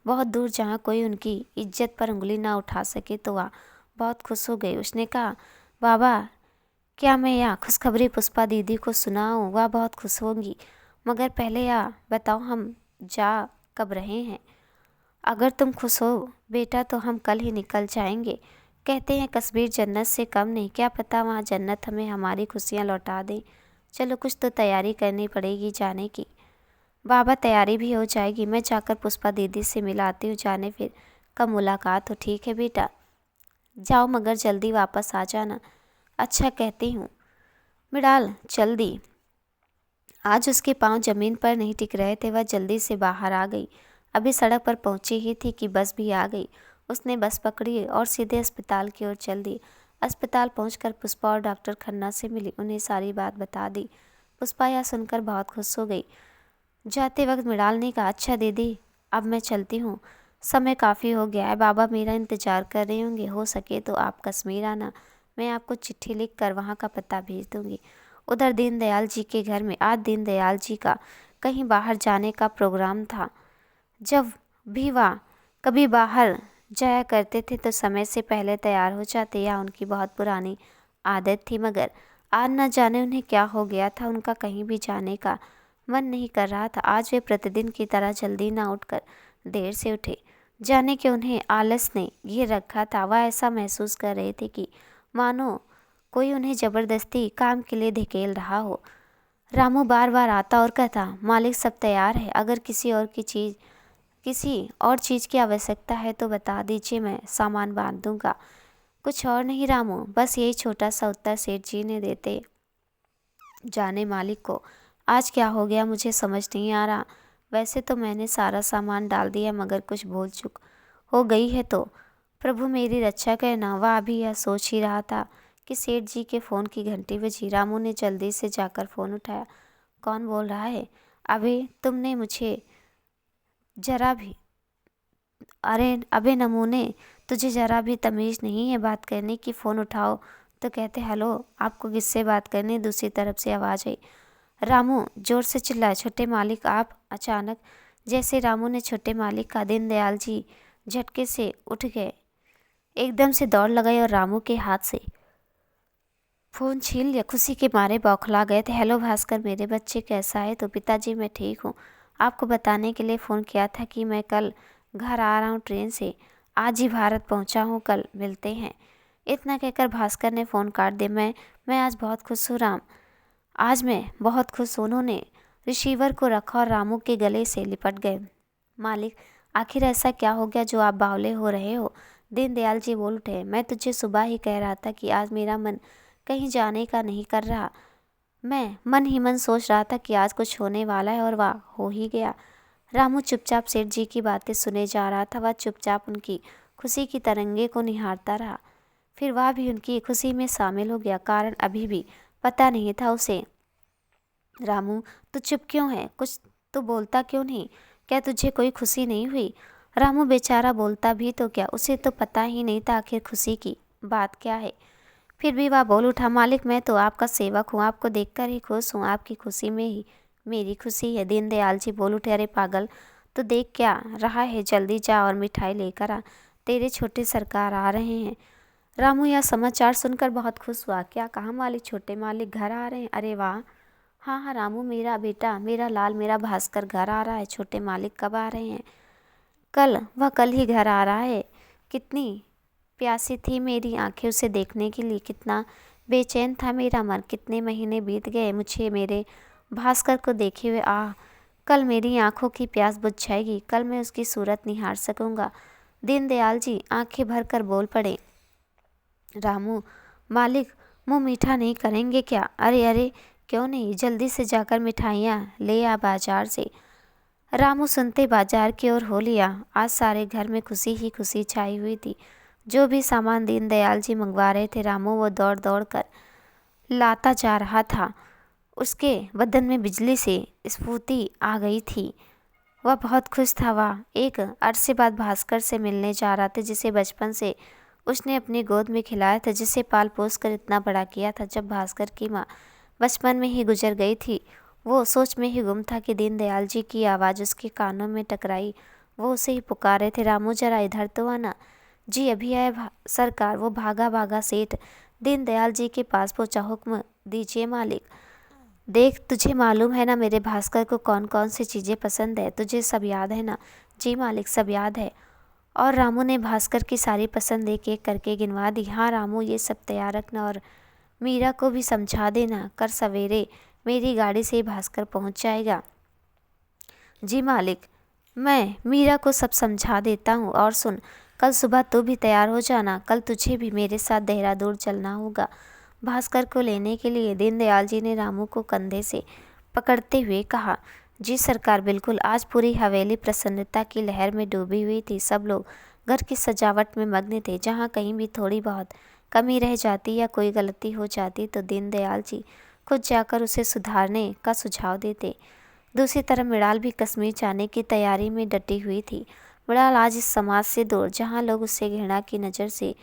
बहुत दूर, जहाँ कोई उनकी इज्जत पर उंगली ना उठा सके, तो वह बहुत खुश हो गई। उसने कहा, बाबा क्या मैं यह खुशखबरी पुष्पा दीदी को सुनाऊं? वह बहुत खुश होंगी, मगर पहले यह बताओ हम जा कब रहे हैं? अगर तुम खुश हो बेटा तो हम कल ही निकल जाएंगे। कहते हैं कश्मीर जन्नत से कम नहीं, क्या पता वहाँ जन्नत हमें हमारी खुशियाँ लौटा दे। चलो कुछ तो तैयारी करनी पड़ेगी जाने की। बाबा तैयारी भी हो जाएगी, मैं जाकर पुष्पा दीदी से मिलाती हूँ। जाने फिर कब मुलाकात हो। ठीक है बेटा, जाओ मगर जल्दी वापस आ जाना। अच्छा कहती हूँ। मृणाल चल दी। आज उसके पांव जमीन पर नहीं टिक रहे थे। वह जल्दी से बाहर आ गई। अभी सड़क पर पहुंची ही थी कि बस भी आ गई। उसने बस पकड़ी और सीधे अस्पताल की ओर चल दी। अस्पताल पहुंचकर पुष्पा और डॉक्टर खन्ना से मिली, उन्हें सारी बात बता दी। पुष्पा यह सुनकर बहुत खुश हो गई। जाते वक्त मृणाल ने कहा, अच्छा दीदी अब मैं चलती हूँ, समय काफ़ी हो गया है, बाबा मेरा इंतज़ार कर रहे होंगे। हो सके तो आप कश्मीर आना, मैं आपको चिट्ठी लिख कर वहाँ का पता भेज दूँगी। उधर दीनदयाल जी के घर में आज दीनदयाल जी का कहीं बाहर जाने का प्रोग्राम था। जब भी वह कभी बाहर जाया करते थे तो समय से पहले तैयार हो जाते, या उनकी बहुत पुरानी आदत थी। मगर आज न जाने उन्हें क्या हो गया था, उनका कहीं भी जाने का मन नहीं कर रहा था। आज वे प्रतिदिन की तरह जल्दी ना उठकर देर से उठे। जाने के उन्हें आलस ने ये रखा था। वह ऐसा महसूस कर रहे थे कि मानो कोई उन्हें जबरदस्ती काम के लिए धकेल रहा हो। रामू बार बार आता और कहता, मालिक सब तैयार है, अगर किसी और चीज़ की आवश्यकता है तो बता दीजिए, मैं सामान बांध दूंगा। कुछ और नहीं रामू, बस यही छोटा सा उत्तर सेठ जी ने देते। जाने मालिक को आज क्या हो गया मुझे समझ नहीं आ रहा। वैसे तो मैंने सारा सामान डाल दिया, मगर कुछ भूल चूक हो गई है तो प्रभु मेरी रक्षा करना। वह अभी यह सोच ही रहा था कि सेठ जी के फ़ोन की घंटी बजी। रामू ने जल्दी से जाकर फ़ोन उठाया। कौन बोल रहा है? अबे तुमने मुझे जरा भी अबे नमूने, तुझे जरा भी तमीज़ नहीं है बात करने की? फ़ोन उठाओ तो कहते हेलो, आपको किससे बात करनी? दूसरी तरफ से आवाज़ आई। रामू जोर से चिल्लाया, छोटे मालिक आप? अचानक जैसे रामू ने छोटे मालिक का, दीनदयाल जी झटके से उठ गए, एकदम से दौड़ लगाई और रामू के हाथ से फ़ोन छीन लिया। खुशी के मारे बौखला गए थे। हेलो भास्कर, मेरे बच्चे कैसा है? तो पिताजी मैं ठीक हूँ, आपको बताने के लिए फ़ोन किया था कि मैं कल घर आ रहा हूँ ट्रेन से, आज ही भारत पहुँचा हूँ, कल मिलते हैं। इतना कहकर भास्कर ने फ़ोन काट दिया। मैं आज बहुत खुश हूँ राम, आज मैं बहुत खुश हूँ। उन्होंने रिसीवर को रखा और रामू के गले से लिपट गए। मालिक आखिर ऐसा क्या हो गया जो आप बावले हो रहे हो? दीनदयाल जी बोल उठे। मैं तुझे सुबह ही कह रहा था कि आज मेरा मन कहीं जाने का नहीं कर रहा। मैं मन ही मन सोच रहा था कि आज कुछ होने वाला है, और वह हो ही गया। रामू चुपचाप सेठ जी की बातें सुने जा रहा था। वह चुपचाप उनकी खुशी की तरंगे को निहारता रहा। फिर वह भी उनकी खुशी में शामिल हो गया। कारण अभी भी पता नहीं था उसे। रामू तू चुप क्यों है? कुछ तो बोलता क्यों नहीं? क्या तुझे कोई खुशी नहीं हुई? रामू बेचारा बोलता भी तो क्या, उसे तो पता ही नहीं था आखिर खुशी की बात क्या है। फिर भी वह बोल उठा, मालिक मैं तो आपका सेवक हूँ, आपको देखकर ही खुश हूँ, आपकी खुशी में ही मेरी खुशी है। दीनदयाल जी बोल उठे, अरे पागल, तो देख क्या रहा है, जल्दी जा और मिठाई लेकर आ, तेरे छोटे सरकार आ रहे हैं। रामू यह समाचार सुनकर बहुत खुश हुआ। क्या कहा मालिक? छोटे मालिक घर आ रहे हैं? अरे वाह, हाँ हाँ रामू, मेरा बेटा, मेरा लाल, मेरा भास्कर घर आ रहा है। छोटे मालिक कब आ रहे हैं? वह कल ही घर आ रहा है। कितनी प्यासी थी मेरी आंखें उसे देखने के लिए, कितना बेचैन था मेरा मन, कितने महीने बीत गए मुझे मेरे भास्कर को देखे हुए। कल मेरी आंखों की प्यास बुझ जाएगी, कल मैं उसकी सूरत निहार सकूंगा। दीनदयाल जी आंखें भर कर बोल पड़े। रामू मालिक मुँह मीठा नहीं करेंगे क्या? अरे अरे क्यों नहीं, जल्दी से जाकर मिठाइयाँ ले आ बाजार से। रामू सुनते बाजार की ओर हो लिया। आज सारे घर में खुशी ही खुशी छाई हुई थी। जो भी सामान दीनदयाल जी मंगवा रहे थे, रामू वो दौड़ दौड़ कर लाता जा रहा था। उसके बदन में बिजली से स्फूर्ति आ गई थी। वह बहुत खुश था। वह एक अरसे बाद भास्कर से मिलने जा रहा था, जिसे बचपन से उसने अपनी गोद में खिलाया था, जिसे पाल पोस कर इतना बड़ा किया था। जब भास्कर की माँ बचपन में ही गुजर गई थी, वो सोच में ही गुम था कि दीनदयाल जी की आवाज़ उसके कानों में टकराई। वो उसे ही पुकारे थे, रामू जरा इधर तो आना। जी अभी आए सरकार। वो भागा भागा सेठ दीनदयाल जी के पास पहुंचा। हुक्म दीजिए मालिक। देख तुझे मालूम है ना मेरे भास्कर को कौन कौन सी चीज़ें पसंद है, तुझे सब याद है ना? जी मालिक सब याद है। और रामू ने भास्कर की सारी पसंद एक एक करके गिनवा दी। हाँ रामू ये सब तैयार रखना, और मीरा को भी समझा देना, कर सवेरे मेरी गाड़ी से ही भास्कर पहुंच जाएगा। जी मालिक, मैं मीरा को सब समझा देता हूँ। और सुन, कल सुबह तू भी तैयार हो जाना, कल तुझे भी मेरे साथ देहरादून चलना होगा भास्कर को लेने के लिए। दीनदयाल जी ने रामू को कंधे से पकड़ते हुए कहा। जी सरकार बिल्कुल। आज पूरी हवेली प्रसन्नता की लहर में डूबी हुई थी। सब लोग घर की सजावट में मग्न थे। जहाँ कहीं भी थोड़ी बहुत कमी रह जाती या कोई गलती हो जाती तो दीनदयाल जी खुद जाकर उसे सुधारने का सुझाव देते। दूसरी तरफ मृणाल भी कश्मीर जाने की तैयारी में डटी हुई थी। मृणाल आज इस समाज से दूर, जहाँ लोग उसे घृणा की नज़र से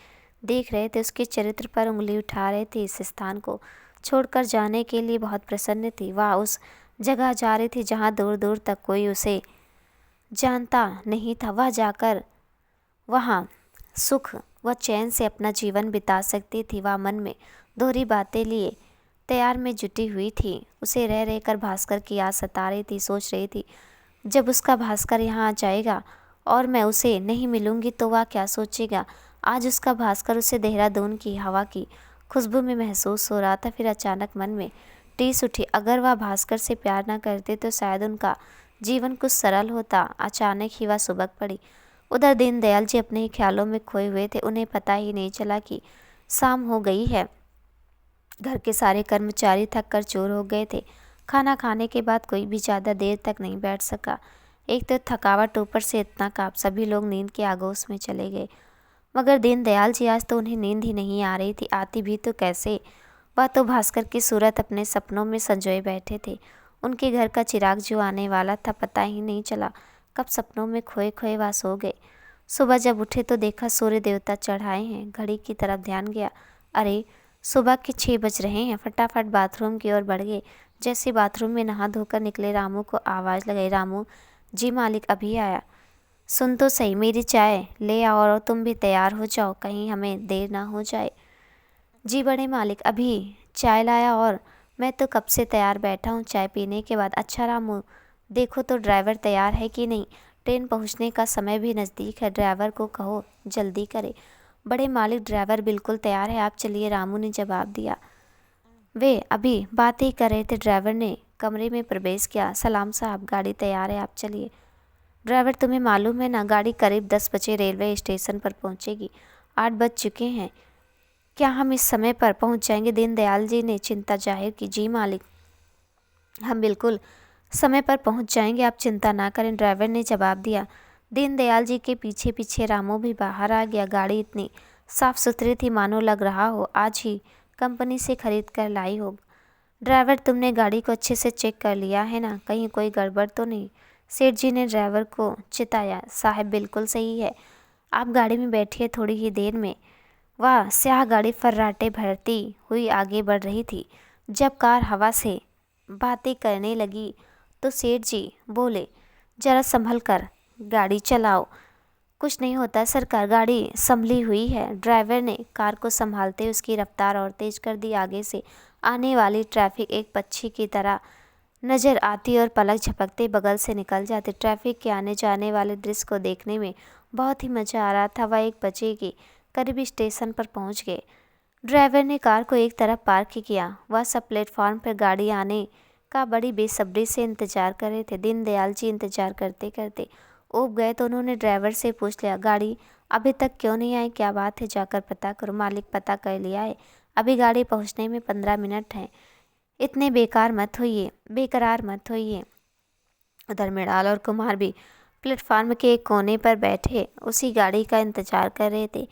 देख रहे थे, उसके चरित्र पर उंगली उठा रहे थे, इस स्थान को छोड़कर जाने के लिए बहुत प्रसन्न थी। वह उस जगह जा रही थी जहाँ दूर दूर तक कोई उसे जानता नहीं था। वह जाकर वहाँ सुख व चैन से अपना जीवन बिता सकती थी। वह मन में दोहरी बातें लिए तैयार में जुटी हुई थी। उसे रह रहकर भास्कर की याद सता रही थी। सोच रही थी, जब उसका भास्कर यहाँ आ जाएगा और मैं उसे नहीं मिलूंगी तो वह क्या सोचेगा। आज उसका भास्कर उसे देहरादून की हवा की खुशबू में महसूस हो रहा था। फिर अचानक मन में टीस उठी, अगर वह भास्कर से प्यार न करते तो शायद उनका जीवन कुछ सरल होता। अचानक ही वह सुबक पड़ी। उधर दीनदयाल जी अपने ही ख्यालों में खोए हुए थे। उन्हें पता ही नहीं चला कि शाम हो गई है। घर के सारे कर्मचारी थक कर चूर हो गए थे। खाना खाने के बाद कोई भी ज़्यादा देर तक नहीं बैठ सका। एक तो थकावट, ऊपर से इतना काम, सभी लोग नींद के आगोश में चले गए। मगर दीनदयाल जी आज तो उन्हें नींद ही नहीं आ रही थी। आती भी तो कैसे। वह तो भास्कर की सूरत अपने सपनों में संजोए बैठे थे। उनके घर का चिराग जो आने वाला था पता ही नहीं चला कब सपनों में खोए खोए वह सो गए। सुबह जब उठे तो देखा सूर्य देवता चढ़ाए हैं। घड़ी की तरफ ध्यान गया, अरे सुबह के 6 बज रहे हैं। फटाफट बाथरूम की ओर बढ़ गए। जैसे बाथरूम में नहा धोकर निकले, रामू को आवाज़ लगाई, रामू जी मालिक अभी आया। सुन तो सही, मेरी चाय ले आओ और तुम भी तैयार हो जाओ, कहीं हमें देर ना हो जाए। जी बड़े मालिक अभी चाय लाया और मैं तो कब से तैयार बैठा हूँ चाय पीने के बाद। अच्छा रामू, देखो तो ड्राइवर तैयार है कि नहीं। ट्रेन पहुँचने का समय भी नज़दीक है, ड्राइवर को कहो जल्दी करे। बड़े मालिक ड्राइवर बिल्कुल तैयार है, आप चलिए, रामू ने जवाब दिया। वे अभी बात ही कर रहे थे, ड्राइवर ने कमरे में प्रवेश किया। सलाम साहब, गाड़ी तैयार है, आप चलिए। ड्राइवर, तुम्हें मालूम है ना, गाड़ी करीब 10 बजे रेलवे स्टेशन पर पहुंचेगी। 8 बज चुके हैं, क्या हम इस समय पर पहुंच जाएंगे। दीनदयाल जी ने चिंता जाहिर की। जी मालिक, हम बिल्कुल समय पर पहुंच जाएंगे, आप चिंता ना करें, ड्राइवर ने जवाब दिया। दीनदयाल जी के पीछे पीछे रामू भी बाहर आ गया। गाड़ी इतनी साफ सुथरी थी मानो लग रहा हो आज ही कंपनी से खरीद कर लाई हो। ड्राइवर, तुमने गाड़ी को अच्छे से चेक कर लिया है ना, कहीं कोई गड़बड़ तो नहीं। सेठ जी ने ड्राइवर को चिताया। साहब बिल्कुल सही है, आप गाड़ी में बैठिए, थोड़ी ही देर में। वह स्याह गाड़ी फर्राटे भरती हुई आगे बढ़ रही थी। जब कार हवा से बातें करने लगी तो सेठ जी बोले, जरा संभल कर गाड़ी चलाओ। कुछ नहीं होता सरकार, गाड़ी संभली हुई है। ड्राइवर ने कार को संभालते उसकी रफ्तार और तेज कर दी। आगे से आने वाली ट्रैफिक एक पक्षी की तरह नजर आती और पलक झपकते बगल से निकल जाती। ट्रैफिक के आने जाने वाले दृश्य को देखने में बहुत ही मज़ा आ रहा था। वह 1 बजे के करीब स्टेशन पर पहुंच गए। ड्राइवर ने कार को एक तरफ पार्क किया। वह सब प्लेटफॉर्म पर गाड़ी आने का बड़ी बेसब्री से इंतजार कर रहे थे। दीनदयाल जी इंतजार करते करते ऊब गए तो उन्होंने ड्राइवर से पूछ लिया, गाड़ी अभी तक क्यों नहीं आई, क्या बात है, जाकर पता करो। मालिक, पता कर लिया है, अभी गाड़ी पहुंचने में 15 मिनट हैं। इतने बेकरार मत होइए। उधर मृणाल और कुमार भी प्लेटफार्म के एक कोने पर बैठे उसी गाड़ी का इंतजार कर रहे थे,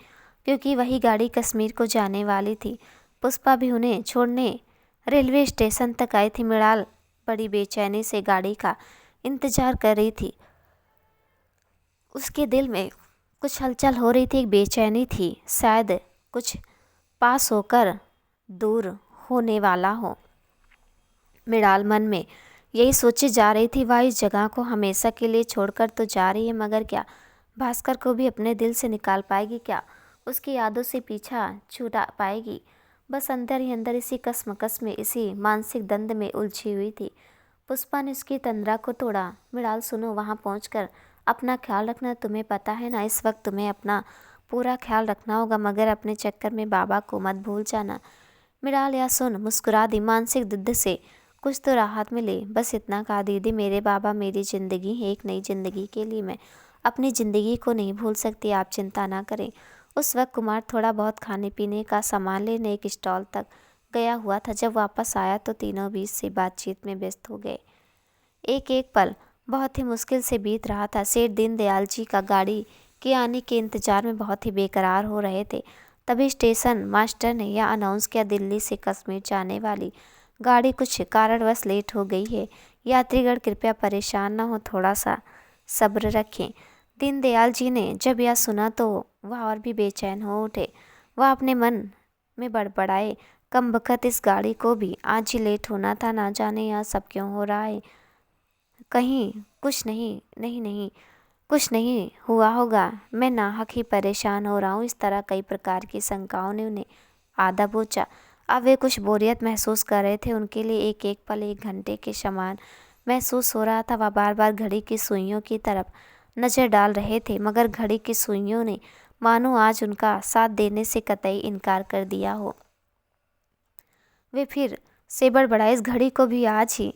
क्योंकि वही गाड़ी कश्मीर को जाने वाली थी। पुष्पा भी उन्हें छोड़ने रेलवे स्टेशन तक आई थी। मृणाल बड़ी बेचैनी से गाड़ी का इंतजार कर रही थी। उसके दिल में कुछ हलचल हो रही थी, एक बेचैनी थी, शायद कुछ पास होकर दूर होने वाला हो। मृणाल मन में यही सोचे जा रही थी। वह इस जगह को हमेशा के लिए छोड़कर तो जा रही है, मगर क्या भास्कर को भी अपने दिल से निकाल पाएगी, क्या उसकी यादों से पीछा छुड़ा पाएगी। बस अंदर ही अंदर इसी कसमकस में, इसी मानसिक द्वंद में उलझी हुई थी। पुष्पा ने उसकी तंद्रा को तोड़ा। मृणाल सुनो, वहाँ पहुँचकर अपना ख्याल रखना, तुम्हें पता है ना इस वक्त तुम्हें अपना पूरा ख्याल रखना होगा, मगर अपने चक्कर में बाबा को मत भूल जाना। मृणाल या सुन मुस्कुरा दी। मानसिक द्वंद से कुछ तो राहत मिले, बस इतना कहा, दीदी मेरे बाबा मेरी ज़िंदगी है, एक नई ज़िंदगी के लिए मैं अपनी ज़िंदगी को नहीं भूल सकती, आप चिंता ना करें। उस वक्त कुमार थोड़ा बहुत खाने पीने का सामान लेने एक स्टॉल तक गया हुआ था। जब वापस आया तो तीनों बीच से बातचीत में व्यस्त हो गए। एक एक पल बहुत ही मुश्किल से बीत रहा था। सेठ दीनदयाल जी का गाड़ी के आने के इंतजार में बहुत ही बेकरार हो रहे थे। तभी स्टेशन मास्टर ने यह अनाउंस किया, दिल्ली से कश्मीर जाने वाली गाड़ी कुछ कारणवश लेट हो गई है। यात्रीगण कृपया परेशान न हो, थोड़ा सा सब्र रखें। दीनदयाल जी ने जब यह सुना तो वह और भी बेचैन हो उठे। वह अपने मन में बड़बड़ाए, कमबख्त इस गाड़ी को भी आज ही लेट होना था, ना जाने यहाँ सब क्यों हो रहा है। कहीं कुछ नहीं, नहीं नहीं, कुछ नहीं हुआ होगा, मैं नाहक ही परेशान हो रहा हूँ। इस तरह कई प्रकार की शंकाओं ने उन्हें आधा बोचा। अब वे कुछ बोरियत महसूस कर रहे थे। उनके लिए एक एक पल एक घंटे के समान महसूस हो रहा था। वह बार बार घड़ी की सुइयों की तरफ नज़र डाल रहे थे, मगर घड़ी की सुइयों ने मानो आज उनका साथ देने से कतई इनकार कर दिया हो। वे फिर से बड़बड़ाए, इस घड़ी को भी आज ही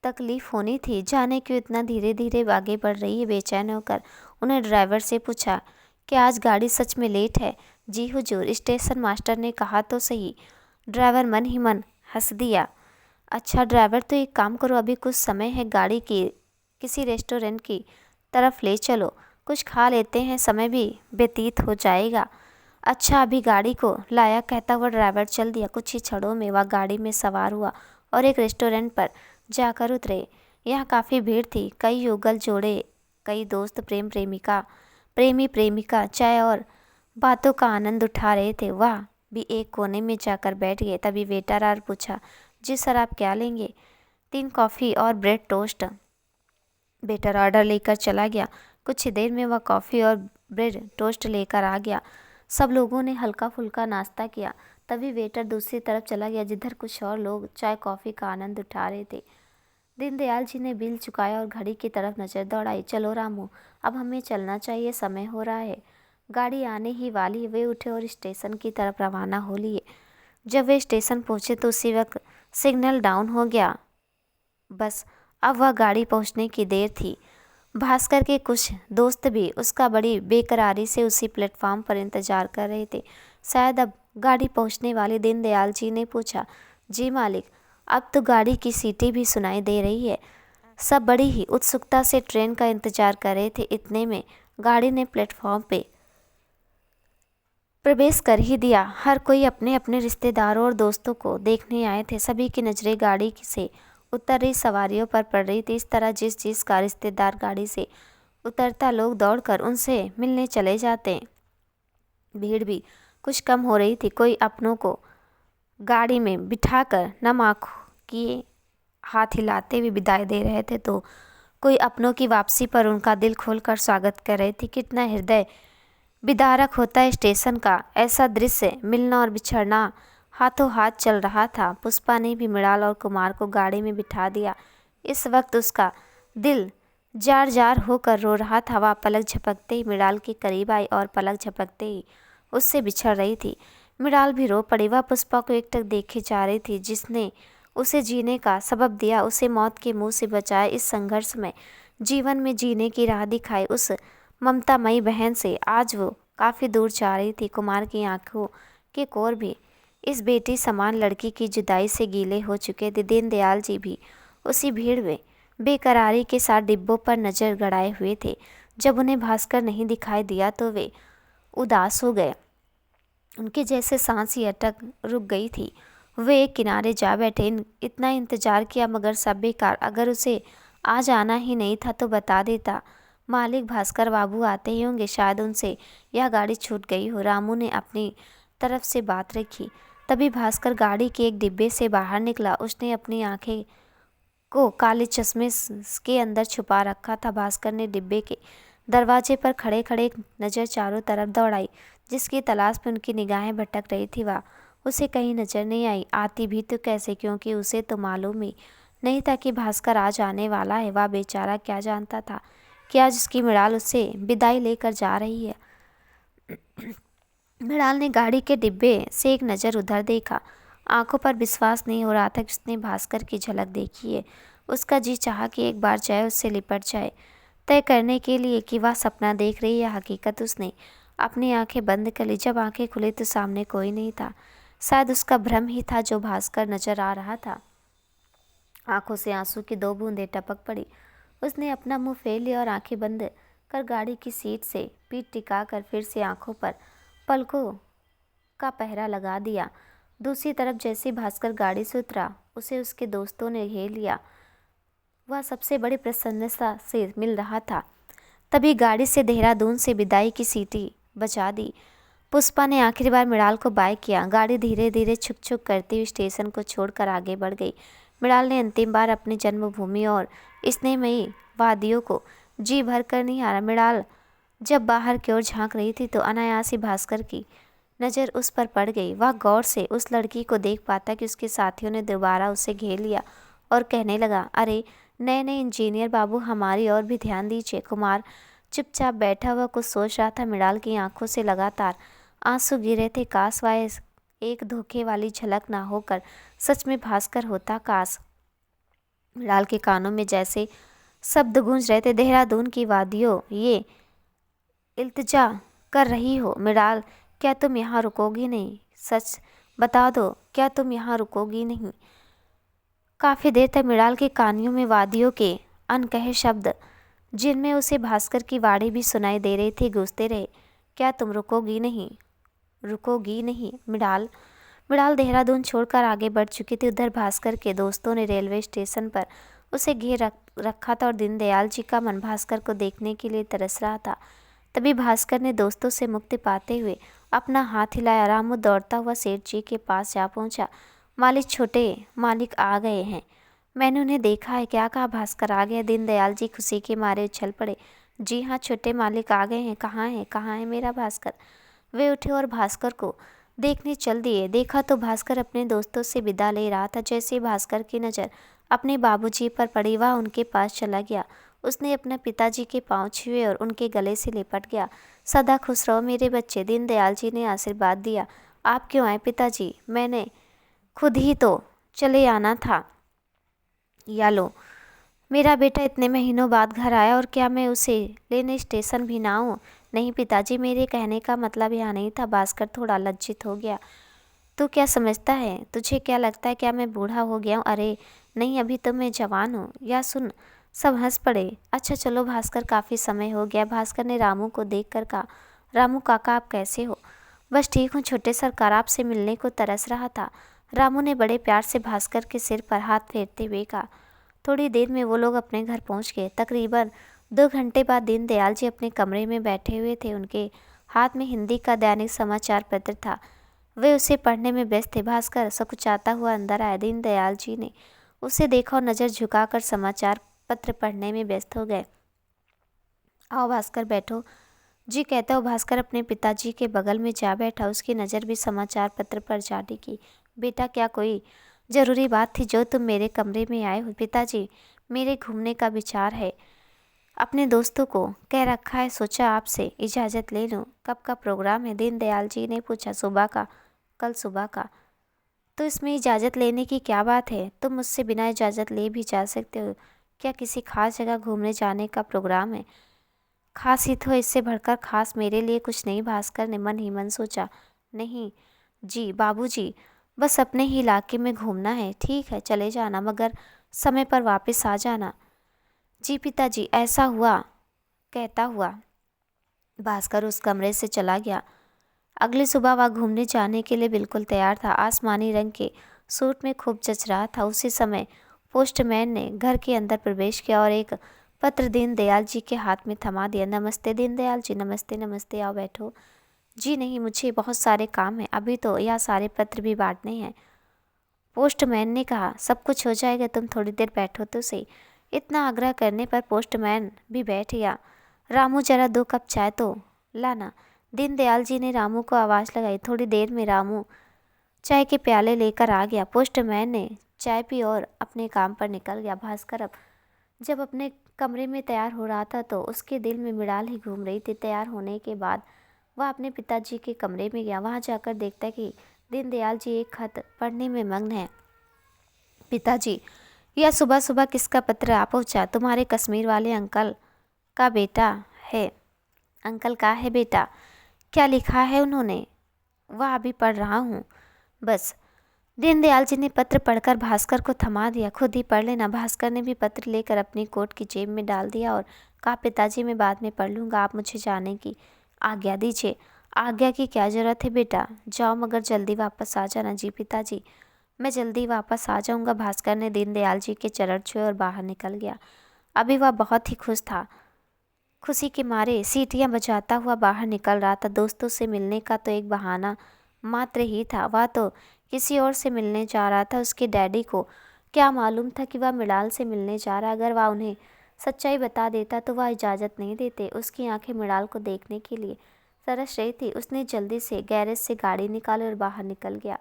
तकलीफ होनी थी, जाने क्यों इतना धीरे धीरे आगे बढ़ रही है। बेचैन होकर उन्हें ड्राइवर से पूछा कि आज गाड़ी सच में लेट है। जी हुजूर, स्टेशन मास्टर ने कहा तो सही। ड्राइवर मन ही मन हंस दिया। अच्छा ड्राइवर, तो एक काम करो, अभी कुछ समय है, गाड़ी की किसी रेस्टोरेंट की तरफ ले चलो, कुछ खा लेते हैं, समय भी व्यतीत हो जाएगा। अच्छा, अभी गाड़ी को लाया, कहता हुआ ड्राइवर चल दिया। कुछ ही क्षणों में वह गाड़ी में सवार हुआ और एक रेस्टोरेंट पर जाकर उतरे। यहाँ काफ़ी भीड़ थी। कई युगल जोड़े, कई दोस्त, प्रेमी प्रेमिका चाय और बातों का आनंद उठा रहे थे। वह भी एक कोने में जाकर बैठ गए। तभी वेटर आर पूछा, जी सर, आप क्या लेंगे? 3 कॉफ़ी और ब्रेड टोस्ट। वेटर ऑर्डर लेकर चला गया। कुछ ही देर में वह कॉफ़ी और ब्रेड टोस्ट लेकर आ गया। सब लोगों ने हल्का फुल्का नाश्ता किया। तभी वेटर दूसरी तरफ चला गया, जिधर कुछ और लोग चाय कॉफ़ी का आनंद उठा रहे थे। दीनदयाल जी ने बिल चुकाया और घड़ी की तरफ नजर दौड़ाई। चलो रामू, अब हमें चलना चाहिए, समय हो रहा है, गाड़ी आने ही वाली है। वे उठे और स्टेशन की तरफ रवाना हो लिए। जब वे स्टेशन पहुंचे तो उसी वक्त सिग्नल डाउन हो गया। बस अब वह गाड़ी पहुंचने की देर थी। भास्कर के कुछ दोस्त भी उसका बड़ी बेकरारी से उसी प्लेटफॉर्म पर इंतजार कर रहे थे। शायद अब गाड़ी पहुंचने वाली। दीनदयाल जी ने पूछा, जी मालिक, अब तो गाड़ी की सीटी भी सुनाई दे रही है। सब बड़ी ही उत्सुकता से ट्रेन का इंतजार कर रहे थे। इतने में गाड़ी ने प्लेटफॉर्म पे प्रवेश कर ही दिया। हर कोई अपने अपने रिश्तेदारों और दोस्तों को देखने आए थे। सभी की नज़रें गाड़ी से उतर रही सवारियों पर पड़ रही थी। इस तरह जिस का रिश्तेदार गाड़ी से उतरता, लोग दौड़कर उनसे मिलने चले जाते। भीड़ भी कुछ कम हो रही थी। कोई अपनों को गाड़ी में बिठाकर नम आँखों किए हाथ हिलाते हुए विदाई दे रहे थे, तो कोई अपनों की वापसी पर उनका दिल खोलकर स्वागत कर रहे थे। कितना हृदय विदारक होता है स्टेशन का ऐसा दृश्य, मिलना और बिछड़ना हाथों हाथ चल रहा था। पुष्पा ने भी मृणाल और कुमार को गाड़ी में बिठा दिया। इस वक्त उसका दिल जार जार होकर रो रहा था। वह पलक झपकते ही मृणाल के करीब आई और पलक झपकते ही उससे बिछड़ रही थी। मृणाल भी रो पड़ी। वह पुष्पा को एकटक देखे जा रही थी, जिसने उसे जीने का सबब दिया, उसे मौत के मुंह से बचाया, इस संघर्ष में जीवन में जीने की राह दिखाई। उस ममतामयी बहन से आज वो काफ़ी दूर जा रही थी। कुमार की आंखों के कोर भी इस बेटी समान लड़की की जुदाई से गीले हो चुके थे। दीनदयाल जी भी उसी भीड़ में बेकरारी के साथ डिब्बों पर नजर गड़ाए हुए थे। जब उन्हें भास्कर नहीं दिखाई दिया तो वे उदास हो गए। उनके जैसे सांस ही अटक रुक गई थी। वे एक किनारे जा बैठे। इतना इंतजार किया मगर सब बेकार। अगर उसे आज आना ही नहीं था तो बता देता। मालिक, भास्कर बाबू आते ही होंगे, शायद उनसे यह गाड़ी छूट गई हो। रामू ने अपनी तरफ से बात रखी। तभी भास्कर गाड़ी के एक डिब्बे से बाहर निकला। उसने अपनी आंखें को काले चश्मे के अंदर छुपा रखा था। भास्कर ने डिब्बे के दरवाजे पर खड़े खड़े एक नज़र चारों तरफ दौड़ाई। जिसकी तलाश में उनकी निगाहें भटक रही थी, वह उसे कहीं नजर नहीं आई। आती भी तो कैसे, क्योंकि उसे तो मालूम ही नहीं था कि भास्कर आज आने वाला है। वह बेचारा क्या जानता था कि आज उसकी मृणाल उससे विदाई लेकर जा रही है। मृणाल ने गाड़ी के डिब्बे से एक नज़र उधर देखा। आंखों पर विश्वास नहीं हो रहा था कि उसने भास्कर की झलक देखी है। उसका जी चाहा कि एक बार जाए, उससे लिपट जाए, तय करने के लिए कि वह सपना देख रही है हकीकत। उसने अपनी आंखें बंद कर ली। जब आंखें खुली तो सामने कोई नहीं था। शायद उसका भ्रम ही था जो भास्कर नजर आ रहा था। आंखों से आंसू की 2 बूंदें टपक पड़ी। उसने अपना मुंह फेर लिया और आंखें बंद कर गाड़ी की सीट से पीठ टिकाकर फिर से आंखों पर पलकों का पहरा लगा दिया। दूसरी तरफ जैसे भास्कर गाड़ी से उतरा, उसे उसके दोस्तों ने घेर लिया। वह सबसे बड़ी प्रसन्नता से मिल रहा था। तभी गाड़ी से देहरादून से विदाई की सीटी बजा दी। पुष्पा ने आखिरी बार मृणाल को बाय किया। गाड़ी धीरे धीरे छुक छुक करती हुई स्टेशन को छोड़कर आगे बढ़ गई। मृणाल ने अंतिम बार अपनी जन्मभूमि और स्नेहमयी वादियों को जी भर कर निहारा। मृणाल जब बाहर की ओर झांक रही थी तो अनायास ही भास्कर की नज़र उस पर पड़ गई। वह गौर से उस लड़की को देख पाता कि उसके साथियों ने दोबारा उसे घेर लिया और कहने लगा, अरे नए नए इंजीनियर बाबू, हमारी ओर भी ध्यान दीजिए। कुमार चुपचाप बैठा हुआ कुछ सोच रहा था। मृणाल की आंखों से लगातार आंसू गिरे थे। काश वह एक धोखे वाली झलक ना होकर सच में भास्कर होता। काश। मृणाल के कानों में जैसे शब्द गूंज रहे थे, देहरादून की वादियों, ये इल्तिजा कर रही हो। मृणाल, क्या तुम यहाँ रुकोगी नहीं? सच बता दो, क्या तुम यहाँ रुकोगी नहीं? काफ़ी देर तक मृणाल के कानियों में वादियों के अनकहे शब्द, जिनमें उसे भास्कर की वाणी भी सुनाई दे रही थी, गूंजते रहे। क्या तुम रुकोगी नहीं? रुकोगी नहीं? मृणाल देहरादून छोड़कर आगे बढ़ चुकी थी। उधर भास्कर के दोस्तों ने रेलवे स्टेशन पर उसे घेर रखा था और दीनदयाल जी का मन भास्कर को देखने के लिए तरस रहा था। तभी भास्कर ने दोस्तों से मुक्ति पाते हुए अपना हाथ हिलाया। रामू दौड़ता हुआ सेठ जी के पास जा पहुंचा। मालिक, छोटे मालिक आ गए हैं। मैंने उन्हें देखा है। क्या कहा? भास्कर आ गया। दीनदयाल जी खुशी के मारे उछल पड़े। जी हाँ, छोटे मालिक आ गए हैं। कहाँ है मेरा भास्कर? वे उठे और भास्कर को देखने चल दिए। देखा तो भास्कर अपने दोस्तों से विदा ले रहा था। जैसे ही भास्कर की नज़र अपने बाबूजी पर पड़ी, वह उनके पास चला गया। उसने अपने पिताजी के पांव छुए और उनके गले से लिपट गया। सदा खुश रहो मेरे बच्चे। दीनदयाल जी ने आशीर्वाद दिया। आप क्यों आए पिताजी? मैंने खुद ही तो चले आना था। या लो, मेरा बेटा इतने महीनों बाद घर आया और क्या मैं उसे लेने स्टेशन भी ना आऊँ? नहीं पिताजी, मेरे कहने का मतलब यहाँ नहीं था। भास्कर थोड़ा लज्जित हो गया। तू क्या समझता है? तुझे क्या लगता है क्या मैं बूढ़ा हो गया हूँ? अरे नहीं, अभी तो मैं जवान हूँ। या सुन, सब हंस पड़े। अच्छा चलो भास्कर, काफ़ी समय हो गया। भास्कर ने रामू को देखकर कहा। रामू काका, आप कैसे हो? बस ठीक हूँ छोटे सरकार, आपसे मिलने को तरस रहा था। रामू ने बड़े प्यार से भास्कर के सिर पर हाथ फेरते हुए कहा। थोड़ी देर में वो लोग अपने घर पहुँच गए। तकरीबन 2 घंटे बाद दीनदयाल जी अपने कमरे में बैठे हुए थे। उनके हाथ में हिंदी का दैनिक समाचार पत्र था। वे उसे पढ़ने में व्यस्त थे। भास्कर सकुचाता हुआ अंदर आया। दीनदयाल जी ने उसे देखा और नज़र झुकाकर समाचार पत्र पढ़ने में व्यस्त हो गए। आओ भास्कर, बैठो जी, कहता हो भास्कर अपने पिताजी के बगल में जा बैठा। उसकी नज़र भी समाचार पत्र पर जा टिकी। बेटा, क्या कोई ज़रूरी बात थी जो तुम मेरे कमरे में आए हो? पिताजी, मेरे घूमने का विचार है। अपने दोस्तों को कह रखा है, सोचा आपसे इजाज़त ले लूँ। कब का प्रोग्राम है? दीनदयाल जी ने पूछा। सुबह का। कल सुबह का? तो इसमें इजाज़त लेने की क्या बात है? तुम मुझसे बिना इजाज़त ले भी जा सकते हो। क्या किसी खास जगह घूमने जाने का प्रोग्राम है? खास ही तो, इससे बढ़कर खास मेरे लिए कुछ नहीं। भास्कर ने मन ही मन सोचा। नहीं जी बाबूजी, बस अपने ही इलाके में घूमना है। ठीक है, चले जाना, मगर समय पर वापस आ जाना। जी पिताजी। ऐसा हुआ। कहता हुआ भास्कर उस कमरे से चला गया। अगली सुबह वह घूमने जाने के लिए बिल्कुल तैयार था। आसमानी रंग के सूट में खूब जच रहा था। उसी समय पोस्टमैन ने घर के अंदर प्रवेश किया और एक पत्र दीनदयाल जी के हाथ में थमा दिया। नमस्ते दीनदयाल जी। नमस्ते नमस्ते, आओ बैठो। जी नहीं, मुझे बहुत सारे काम हैं, अभी तो यह सारे पत्र भी बांटने हैं। पोस्टमैन ने कहा। सब कुछ हो जाएगा, तुम थोड़ी देर बैठो तो सही। इतना आग्रह करने पर पोस्टमैन भी बैठ गया। रामू, जरा 2 कप चाय तो लाना। दीनदयाल जी ने रामू को आवाज़ लगाई। थोड़ी देर में रामू चाय के प्याले लेकर आ गया। पोस्टमैन ने चाय पी और अपने काम पर निकल गया। भास्कर अब जब अपने कमरे में तैयार हो रहा था तो उसके दिल में मृणाल ही घूम रही थी। तैयार होने के बाद वह अपने पिताजी के कमरे में गया। वहां जाकर देखता कि दीनदयाल जी एक खत पढ़ने में मग्न है। पिताजी, यह सुबह सुबह किसका पत्र आ पहुँचा? तुम्हारे कश्मीर वाले अंकल का बेटा है। अंकल का है बेटा? क्या लिखा है उन्होंने? वह अभी पढ़ रहा हूँ। बस। दीनदयाल जी ने पत्र पढ़कर भास्कर को थमा दिया। खुद ही पढ़ लेना। भास्कर ने भी पत्र लेकर अपनी कोट की जेब में डाल दिया और कहा, पिताजी मैं बाद में पढ़ लूँगा, आप मुझे जाने की आज्ञा दीजिए। आज्ञा की क्या ज़रूरत है बेटा, जाओ, मगर जल्दी वापस आ जाना। जी पिताजी, मैं जल्दी वापस आ जाऊँगा। भास्कर ने दीनदयाल जी के चरण छुए और बाहर निकल गया। अभी वह बहुत ही खुश था। खुशी के मारे सीटियां बजाता हुआ बाहर निकल रहा था। दोस्तों से मिलने का तो एक बहाना मात्र ही था, वह तो किसी और से मिलने जा रहा था। उसके डैडी को क्या मालूम था कि वह मृणाल से मिलने जा रहा। अगर वह उन्हें सच्चाई बता देता तो वह इजाज़त नहीं देते। उसकी आंखें मृणाल को देखने के लिए तरस रही थी। उसने जल्दी से गैरेज से गाड़ी निकाली और बाहर निकल गया।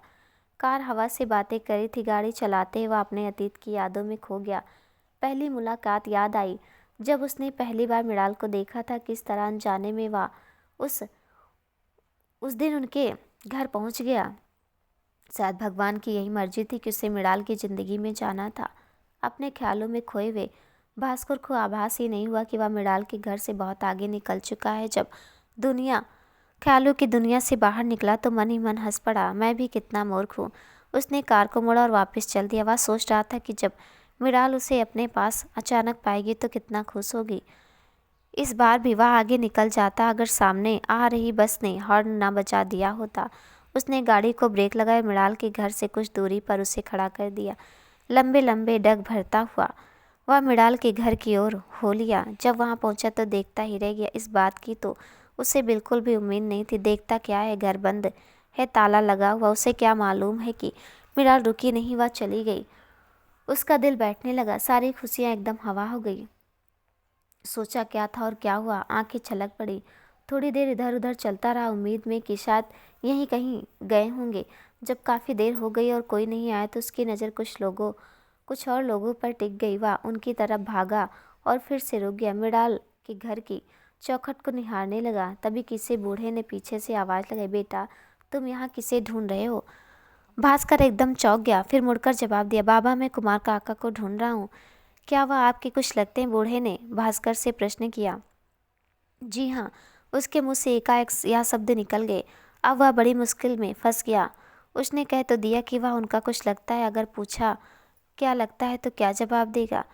कार हवा से बातें कर रही थी। गाड़ी चलाते हुए वह अपने अतीत की यादों में खो गया। पहली मुलाकात याद आई जब उसने पहली बार मृणाल को देखा था। किस तरह अनजाने में वह उस दिन उनके घर पहुंच गया। शायद भगवान की यही मर्जी थी कि उसे मृणाल की ज़िंदगी में जाना था। अपने ख्यालों में खोए हुए भास्कर को आभास ही नहीं हुआ कि वह मृणाल के घर से बहुत आगे निकल चुका है। जब ख्यालों की दुनिया से बाहर निकला तो मन ही मन हंस पड़ा। मैं भी कितना मूर्ख हूँ। उसने कार को मोड़ा और वापस चल दिया। वह सोच रहा था कि जब मृणाल उसे अपने पास अचानक पाएगी तो कितना खुश होगी। इस बार भी वह आगे निकल जाता अगर सामने आ रही बस ने हॉर्न न बजा दिया होता। उसने गाड़ी को ब्रेक लगाए। मृणाल के घर से कुछ दूरी पर उसे खड़ा कर दिया। लंबे लंबे डग भरता हुआ वह मृणाल के घर की ओर हो लिया। जब वहां पहुंचा तो देखता ही रह गया। इस बात की तो उसे बिल्कुल भी उम्मीद नहीं थी। देखता क्या है, घर बंद है, ताला लगा हुआ। उसे क्या मालूम है कि मृणाल रुकी नहीं, वह चली गई। उसका दिल बैठने लगा। सारी खुशियाँ एकदम हवा हो गई। सोचा क्या था और क्या हुआ, आंखें छलक पड़ी। थोड़ी देर इधर उधर चलता रहा, उम्मीद में कि शायद यहीं कहीं गए होंगे। जब काफ़ी देर हो गई और कोई नहीं आया तो उसकी नज़र कुछ और लोगों पर टिक गई। वह उनकी तरफ भागा और फिर से रुक गया। मृणाल के घर की चौखट को निहारने लगा। तभी किसी बूढ़े ने पीछे से आवाज़ लगाई, बेटा तुम यहाँ किसे ढूंढ रहे हो? भास्कर एकदम चौंक गया, फिर मुड़कर जवाब दिया, बाबा मैं कुमार काका को ढूंढ रहा हूँ। क्या वह आपके कुछ लगते हैं? बूढ़े ने भास्कर से प्रश्न किया। जी हाँ, उसके मुंह से एकाएक यह शब्द निकल गए। अब वह बड़ी मुश्किल में फंस गया। उसने कह तो दिया कि वह उनका कुछ लगता है, अगर पूछा क्या लगता है तो क्या जवाब देगा?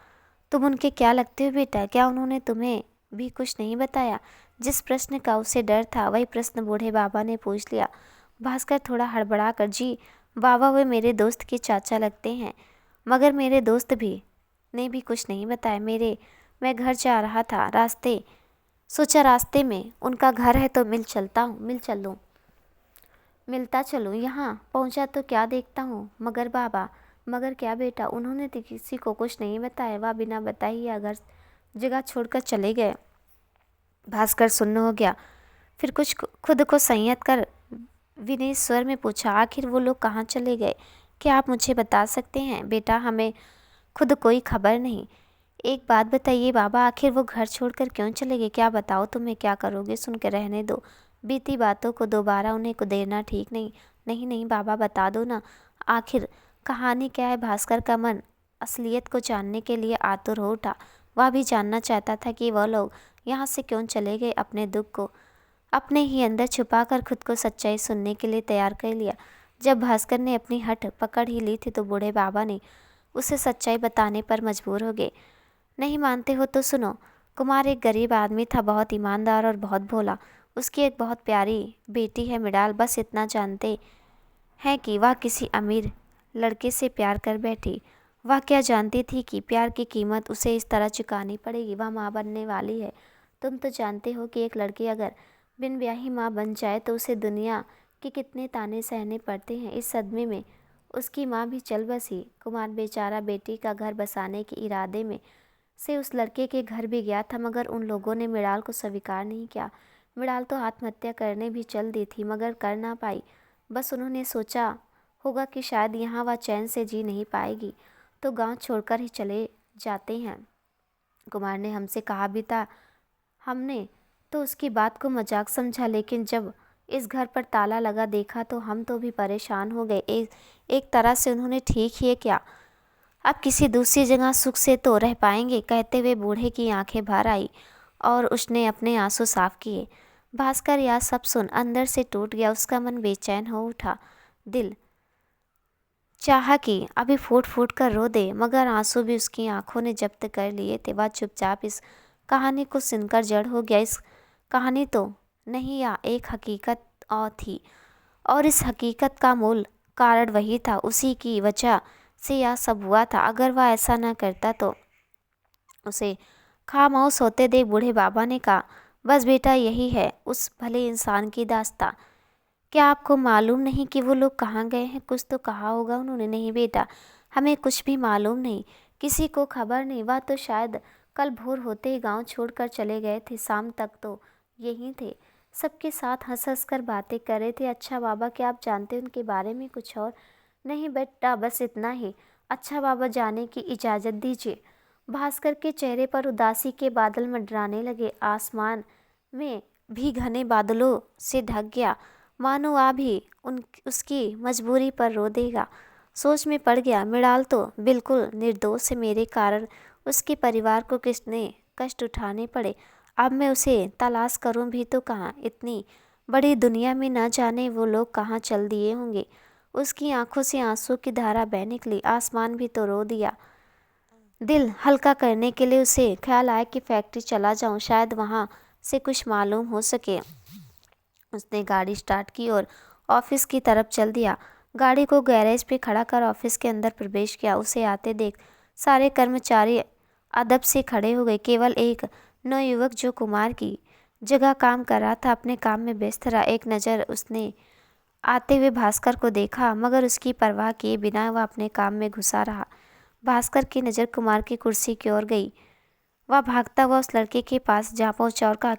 तुम उनके क्या लगते हो बेटा? क्या उन्होंने तुम्हें भी कुछ नहीं बताया? जिस प्रश्न का उसे डर था वही प्रश्न बूढ़े बाबा ने पूछ लिया। भास्कर थोड़ा हड़बड़ा कर, जी बाबा वे मेरे दोस्त के चाचा लगते हैं, मगर मेरे दोस्त ने भी कुछ नहीं बताया। मैं घर जा रहा था, सोचा रास्ते में उनका घर है तो मिलता चलूँ। यहाँ पहुँचा तो क्या देखता हूँ, मगर बाबा। मगर क्या बेटा? उन्होंने तो किसी को कुछ नहीं बताया, वह बिना बताए ही घर जगह छोड़कर चले गए। भास्कर सुन्न हो गया, फिर कुछ खुद को संयत कर विनीत स्वर में पूछा, आखिर वो लोग कहाँ चले गए? क्या आप मुझे बता सकते हैं? बेटा हमें खुद कोई खबर नहीं। एक बात बताइए बाबा, आखिर वो घर छोड़कर क्यों चले गए? क्या बताओ तुम्हें, क्या करोगे? सुन के रहने दो, बीती बातों को दोबारा उन्हें को देना ठीक नहीं। नहीं नहीं बाबा बता दो ना, आखिर कहानी क्या है? भास्कर का मन असलियत को जानने के लिए आतुर हो उठा। वह भी जानना चाहता था कि वह लोग यहाँ से क्यों चले गए। अपने दुख को अपने ही अंदर छुपाकर खुद को सच्चाई सुनने के लिए तैयार कर लिया। जब भास्कर ने अपनी हट पकड़ ही ली थी तो बूढ़े बाबा ने उसे सच्चाई बताने पर मजबूर हो गए। नहीं मानते हो तो सुनो। कुमार एक गरीब आदमी था, बहुत ईमानदार और बहुत भोला। उसकी एक बहुत प्यारी बेटी है मृणाल। बस इतना जानते हैं कि वह किसी अमीर लड़के से प्यार कर बैठी। वह क्या जानती थी कि प्यार की कीमत उसे इस तरह चुकानी पड़ेगी। वह माँ बनने वाली है। तुम तो जानते हो कि एक लड़की अगर बिन ब्याही माँ बन जाए तो उसे दुनिया के कितने ताने सहने पड़ते हैं। इस सदमे में उसकी माँ भी चल बसी। कुमार बेचारा बेटी का घर बसाने के इरादे में से उस लड़के के घर भी गया था, मगर उन लोगों ने मृणाल को स्वीकार नहीं किया। मृणाल तो आत्महत्या करने भी चल दी थी, मगर कर ना पाई। बस उन्होंने सोचा होगा कि शायद यहाँ वह चैन से जी नहीं पाएगी तो गांव छोड़कर ही चले जाते हैं। कुमार ने हमसे कहा भी था। हमने तो उसकी बात को मजाक समझा, लेकिन जब इस घर पर ताला लगा देखा तो हम तो भी परेशान हो गए। एक तरह से उन्होंने ठीक ही किया। अब किसी दूसरी जगह सुख से तो रह पाएंगे। कहते हुए बूढ़े की आंखें भर आई और उसने अपने आंसू साफ किए। भास्कर यह सब सुन अंदर से टूट गया। उसका मन बेचैन हो उठा। दिल चाहा कि अभी फूट फूट कर रो दे, मगर आंसू भी उसकी आंखों ने जब्त कर लिए थे। वह चुपचाप इस कहानी को सुनकर जड़ हो गया। इस कहानी तो नहीं, या एक हकीकत और थी, और इस हकीकत का मूल कारण वही था। उसी की वजह से यह सब हुआ था। अगर वह ऐसा न करता तो उसे खामोश होते देख बूढ़े बाबा ने कहा, बस बेटा यही है उस भले इंसान की दास्तां। क्या आपको मालूम नहीं कि वो लोग कहाँ गए हैं? कुछ तो कहा होगा उन्होंने। नहीं बेटा, हमें कुछ भी मालूम नहीं, किसी को खबर नहीं। वह तो शायद कल भोर होते ही गांव छोड़कर चले गए थे, शाम तक तो यहीं थे, सबके साथ हंस हंस कर बातें कर रहे थे। अच्छा बाबा, क्या आप जानते हैं उनके बारे में कुछ और? नहीं बेटा, बस इतना ही। अच्छा बाबा, जाने की इजाज़त दीजिए। भास्कर के चेहरे पर उदासी के बादल मंडराने लगे। आसमान में भी घने बादलों से ढक गया, मानो आ भी उसकी मजबूरी पर रो देगा। सोच में पड़ गया, मृणाल तो बिल्कुल निर्दोष है, मेरे कारण उसके परिवार को किसने कष्ट उठाने पड़े। अब मैं उसे तलाश करूं भी तो कहाँ? इतनी बड़ी दुनिया में न जाने वो लोग कहाँ चल दिए होंगे। उसकी आंखों से आंसू की धारा बह निकली। आसमान भी तो रो दिया। दिल हल्का करने के लिए उसे ख्याल आया कि फैक्ट्री चला जाऊं, शायद वहां से कुछ मालूम हो सके। उसने गाड़ी स्टार्ट की और ऑफिस की तरफ चल दिया। गाड़ी को गैरेज पे खड़ा कर ऑफिस के अंदर प्रवेश किया। उसे आते देख सारे कर्मचारी अदब से खड़े हो गए। केवल एक नवयुवक जो कुमार की जगह काम कर रहा था अपने काम में व्यस्त रहा। एक नज़र उसने आते हुए भास्कर को देखा, मगर उसकी परवाह किए बिना वह अपने काम में घुसा रहा। भास्कर की नज़र कुमार की कुर्सी की ओर गई। वह भागता हुआ उस लड़के के पास जा पहुंचा और कहा,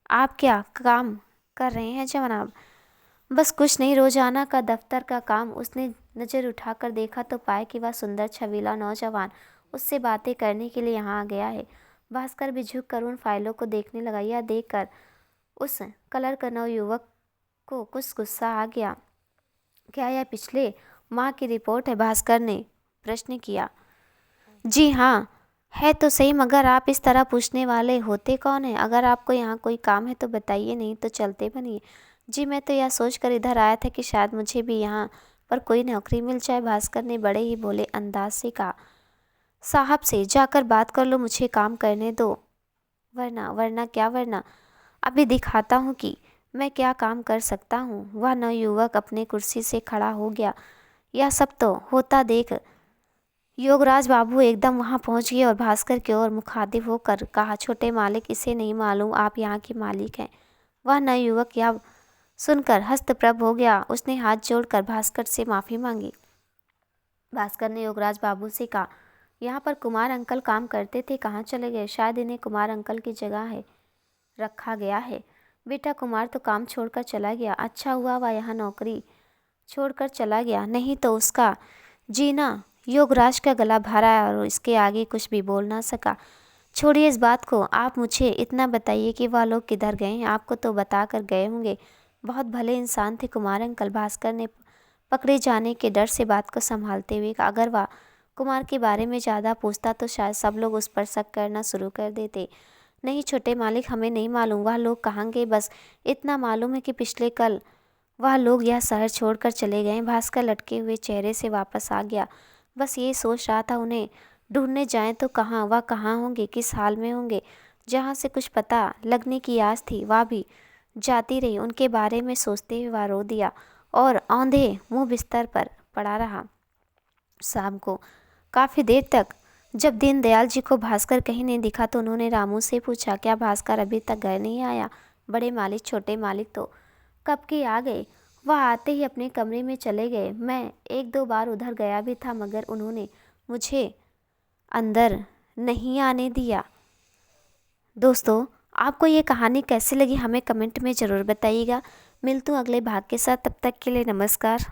आप क्या काम कर रहे हैं जनाब? बस कुछ नहीं, रोजाना का दफ्तर का काम। उसने नज़र उठाकर देखा तो पाया कि वह सुंदर छबीला नौजवान उससे बातें करने के लिए यहाँ आ गया है। भास्कर भी झुक कर उन फाइलों को देखने लगा। यह देखकर उस कलर का नवयुवक को कुछ गुस्सा आ गया। क्या यह पिछले माह की रिपोर्ट है? भास्कर ने प्रश्न किया। जी हाँ, है तो सही, मगर आप इस तरह पूछने वाले होते कौन हैं? अगर आपको यहाँ कोई काम है तो बताइए, नहीं तो चलते बनिए। जी मैं तो यह सोचकर इधर आया था कि शायद मुझे भी यहाँ पर कोई नौकरी मिल जाए। भास्कर ने बड़े ही भोले अंदाज से कहा। साहब से जाकर बात कर लो, मुझे काम करने दो। वरना क्या वरना? अभी दिखाता हूँ कि मैं क्या काम कर सकता हूँ। वह नवयुवक अपने कुर्सी से खड़ा हो गया। यह सब तो होता देख योगराज बाबू एकदम वहां पहुंच गए और भास्कर की ओर मुखातिब होकर कहा, छोटे मालिक, इसे नहीं मालूम आप यहाँ के मालिक हैं। वह नवयुवक यह सुनकर हस्तप्रभ हो गया। उसने हाथ जोड़कर भास्कर से माफ़ी मांगी। भास्कर ने योगराज बाबू से कहा, यहाँ पर कुमार अंकल काम करते थे, कहाँ चले गए? शायद इन्हें कुमार अंकल की जगह है रखा गया है। बेटा, कुमार तो काम छोड़कर चला गया। अच्छा हुआ वह यहाँ नौकरी छोड़कर चला गया, नहीं तो उसका जीना। योगराज का गला भरा और इसके आगे कुछ भी बोल ना सका। छोड़िए इस बात को, आप मुझे इतना बताइए कि वह लोग किधर गए हैं? आपको तो बता कर गए होंगे। बहुत भले इंसान थे कुमार अंकल। भास्कर ने पकड़े जाने के डर से बात को संभालते हुए कहा। अगर वह कुमार के बारे में ज़्यादा पूछता तो शायद सब लोग उस पर शक करना शुरू कर देते। नहीं छोटे मालिक, हमें नहीं मालूम वह लोग कहाँ गए। बस इतना मालूम है कि पिछले कल वह लोग यह शहर छोड़कर चले गए। भास्कर लटके हुए चेहरे से वापस आ गया। बस ये सोच रहा था, उन्हें ढूंढने जाएं तो कहाँ, वह कहाँ होंगे, किस हाल में होंगे। जहाँ से कुछ पता लगने की आस थी वह भी जाती रही। उनके बारे में सोचते हुए वह रो दिया और औंधे मुँह बिस्तर पर पड़ा रहा। शाम को काफ़ी देर तक जब दीनदयाल जी को भास्कर कहीं नहीं दिखा तो उन्होंने रामू से पूछा, क्या भास्कर अभी तक घर नहीं आया? बड़े मालिक, छोटे मालिक तो कब के आ गए। वह आते ही अपने कमरे में चले गए। मैं एक दो बार उधर गया भी था, मगर उन्होंने मुझे अंदर नहीं आने दिया। दोस्तों, आपको ये कहानी कैसी लगी हमें कमेंट में ज़रूर बताइएगा। मिलती हूँ अगले भाग के साथ, तब तक के लिए नमस्कार।